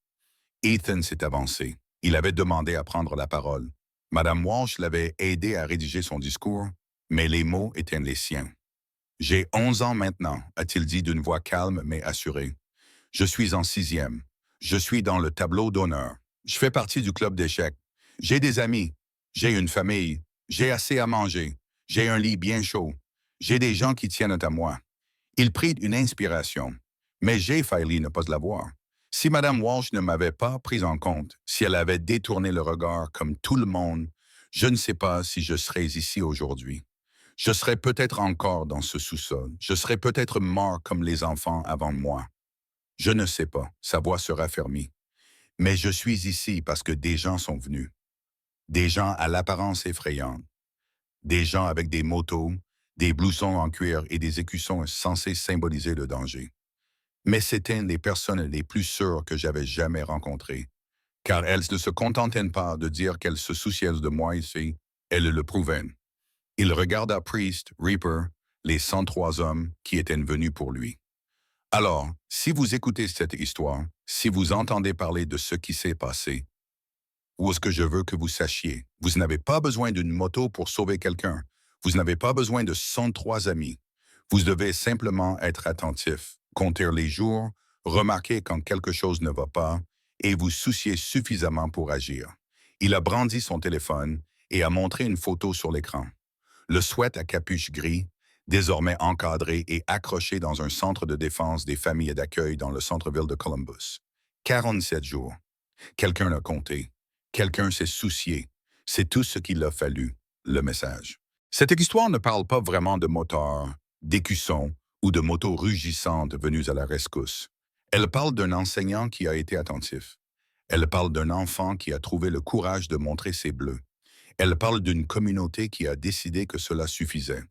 Ethan s'est avancé. Il avait demandé à prendre la parole. Madame Walsh l'avait aidé à rédiger son discours, mais les mots étaient les siens. « J'ai 11 ans maintenant », a-t-il dit d'une voix calme mais assurée. « Je suis en 6e. Je suis dans le tableau d'honneur. Je fais partie du club d'échecs. J'ai des amis. J'ai une famille. J'ai assez à manger. J'ai un lit bien chaud. J'ai des gens qui tiennent à moi. » Il prit une inspiration. Mais j'ai failli ne pas l'avoir. Si Mme Walsh ne m'avait pas pris en compte, si elle avait détourné le regard comme tout le monde, je ne sais pas si je serais ici aujourd'hui. Je serais peut-être encore dans ce sous-sol. Je serais peut-être mort comme les enfants avant moi. Je ne sais pas, sa voix se raffermit. Mais je suis ici parce que des gens sont venus. Des gens à l'apparence effrayante. Des gens avec des motos, des blousons en cuir et des écussons censés symboliser le danger. Mais c'étaient les personnes les plus sûres que j'avais jamais rencontrées, car elles ne se contentaient pas de dire qu'elles se souciaient de moi ici, elles le prouvaient. Il regarda Priest, Reaper, les 103 hommes qui étaient venus pour lui. Alors, si vous écoutez cette histoire, si vous entendez parler de ce qui s'est passé, ou ce que je veux que vous sachiez, vous n'avez pas besoin d'une moto pour sauver quelqu'un. Vous n'avez pas besoin de 103 amis. Vous devez simplement être attentif, compter les jours, remarquer quand quelque chose ne va pas et vous soucier suffisamment pour agir. Il a brandi son téléphone et a montré une photo sur l'écran. Le sweat à capuche gris, désormais encadré et accroché dans un centre de défense des familles d'accueil dans le centre-ville de Columbus. 47 jours. Quelqu'un l'a compté. Quelqu'un s'est soucié. C'est tout ce qu'il a fallu, le message. Cette histoire ne parle pas vraiment de motards, d'écussons ou de motos rugissantes venues à la rescousse. Elle parle d'un enseignant qui a été attentif. Elle parle d'un enfant qui a trouvé le courage de montrer ses bleus. Elle parle d'une communauté qui a décidé que cela suffisait.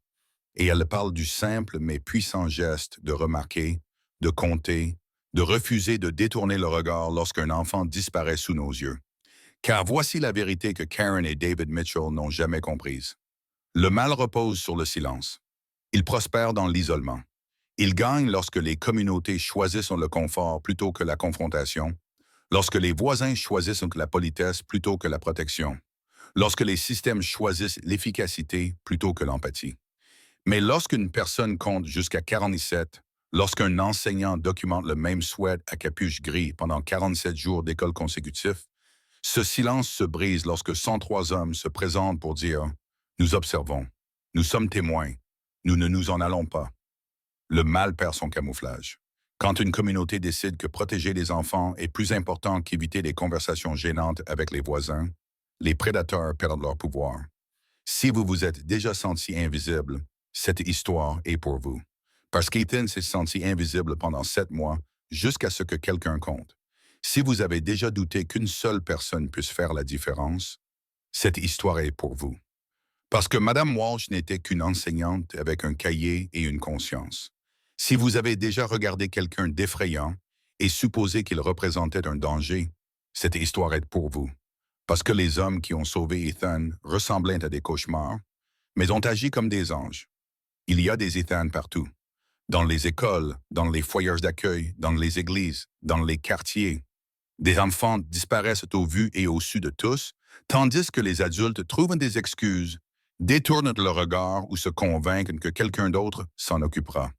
Et elle parle du simple mais puissant geste de remarquer, de compter, de refuser de détourner le regard lorsqu'un enfant disparaît sous nos yeux. Car voici la vérité que Karen et David Mitchell n'ont jamais comprise. Le mal repose sur le silence. Il prospère dans l'isolement. Il gagne lorsque les communautés choisissent le confort plutôt que la confrontation, lorsque les voisins choisissent la politesse plutôt que la protection, lorsque les systèmes choisissent l'efficacité plutôt que l'empathie. Mais lorsqu'une personne compte jusqu'à 47, lorsqu'un enseignant documente le même sweat à capuche gris pendant 47 jours d'école consécutifs, ce silence se brise lorsque 103 hommes se présentent pour dire « Nous observons, nous sommes témoins, nous ne nous en allons pas ». Le mal perd son camouflage. Quand une communauté décide que protéger les enfants est plus important qu'éviter les conversations gênantes avec les voisins, les prédateurs perdent leur pouvoir. Si vous vous êtes déjà senti invisible, cette histoire est pour vous. Parce qu'Ethan s'est senti invisible pendant 7 mois jusqu'à ce que quelqu'un compte. Si vous avez déjà douté qu'une seule personne puisse faire la différence, cette histoire est pour vous. Parce que Madame Walsh n'était qu'une enseignante avec un cahier et une conscience. Si vous avez déjà regardé quelqu'un d'effrayant et supposé qu'il représentait un danger, cette histoire est pour vous. Parce que les hommes qui ont sauvé Ethan ressemblaient à des cauchemars, mais ont agi comme des anges. Il y a des Ethan partout. Dans les écoles, dans les foyers d'accueil, dans les églises, dans les quartiers. Des enfants disparaissent au vu et au su de tous, tandis que les adultes trouvent des excuses, détournent le regard ou se convainquent que quelqu'un d'autre s'en occupera.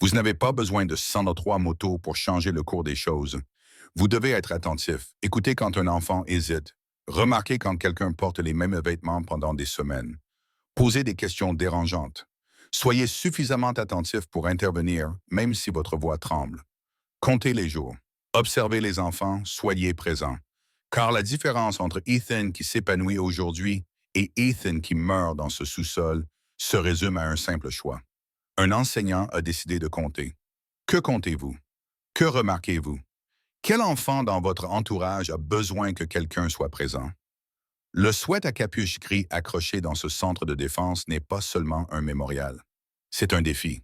Vous n'avez pas besoin de 103 motos pour changer le cours des choses. Vous devez être attentif, écouter quand un enfant hésite, remarquer quand quelqu'un porte les mêmes vêtements pendant des semaines, poser des questions dérangeantes. Soyez suffisamment attentif pour intervenir, même si votre voix tremble. Comptez les jours. Observez les enfants, soyez présents. Car la différence entre Ethan qui s'épanouit aujourd'hui et Ethan qui meurt dans ce sous-sol se résume à un simple choix. Un enseignant a décidé de compter. Que comptez-vous? Que remarquez-vous? Quel enfant dans votre entourage a besoin que quelqu'un soit présent? Le sweat à capuche gris accroché dans ce centre de défense n'est pas seulement un mémorial. C'est un défi.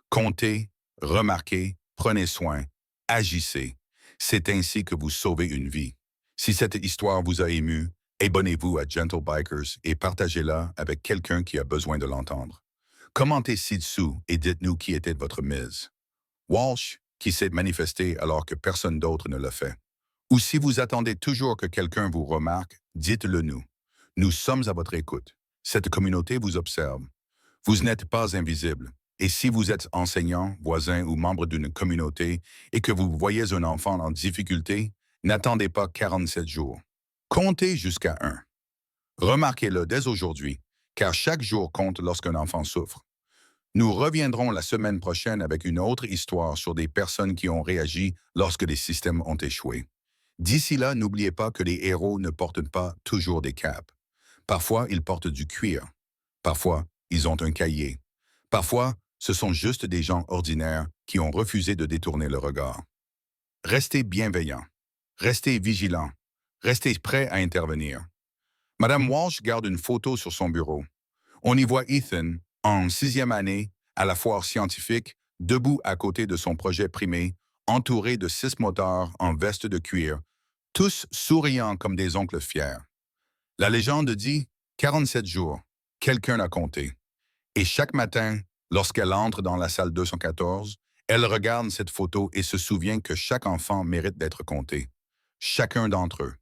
Comptez, remarquez, prenez soin, agissez. C'est ainsi que vous sauvez une vie. Si cette histoire vous a ému, abonnez-vous à Gentle Bikers et partagez-la avec quelqu'un qui a besoin de l'entendre. Commentez ci-dessous et dites-nous qui était votre mise. Walsh, qui s'est manifesté alors que personne d'autre ne l'a fait. Ou si vous attendez toujours que quelqu'un vous remarque, dites-le nous. Nous sommes à votre écoute. Cette communauté vous observe. Vous n'êtes pas invisible. Et si vous êtes enseignant, voisin ou membre d'une communauté et que vous voyez un enfant en difficulté, n'attendez pas 47 jours. Comptez jusqu'à 1. Remarquez-le dès aujourd'hui, car chaque jour compte lorsqu'un enfant souffre. Nous reviendrons la semaine prochaine avec une autre histoire sur des personnes qui ont réagi lorsque les systèmes ont échoué. D'ici là, n'oubliez pas que les héros ne portent pas toujours des capes. Parfois, ils portent du cuir. Parfois, ils ont un cahier. Parfois, ce sont juste des gens ordinaires qui ont refusé de détourner le regard. Restez bienveillant. Restez vigilant. Restez prêt à intervenir. Madame Walsh garde une photo sur son bureau. On y voit Ethan, en 6e année, à la foire scientifique, debout à côté de son projet primé, entouré de 6 motards en veste de cuir, tous souriants comme des oncles fiers. La légende dit 47 jours, quelqu'un l'a compté. Et chaque matin, lorsqu'elle entre dans la salle 214, elle regarde cette photo et se souvient que chaque enfant mérite d'être compté. Chacun d'entre eux.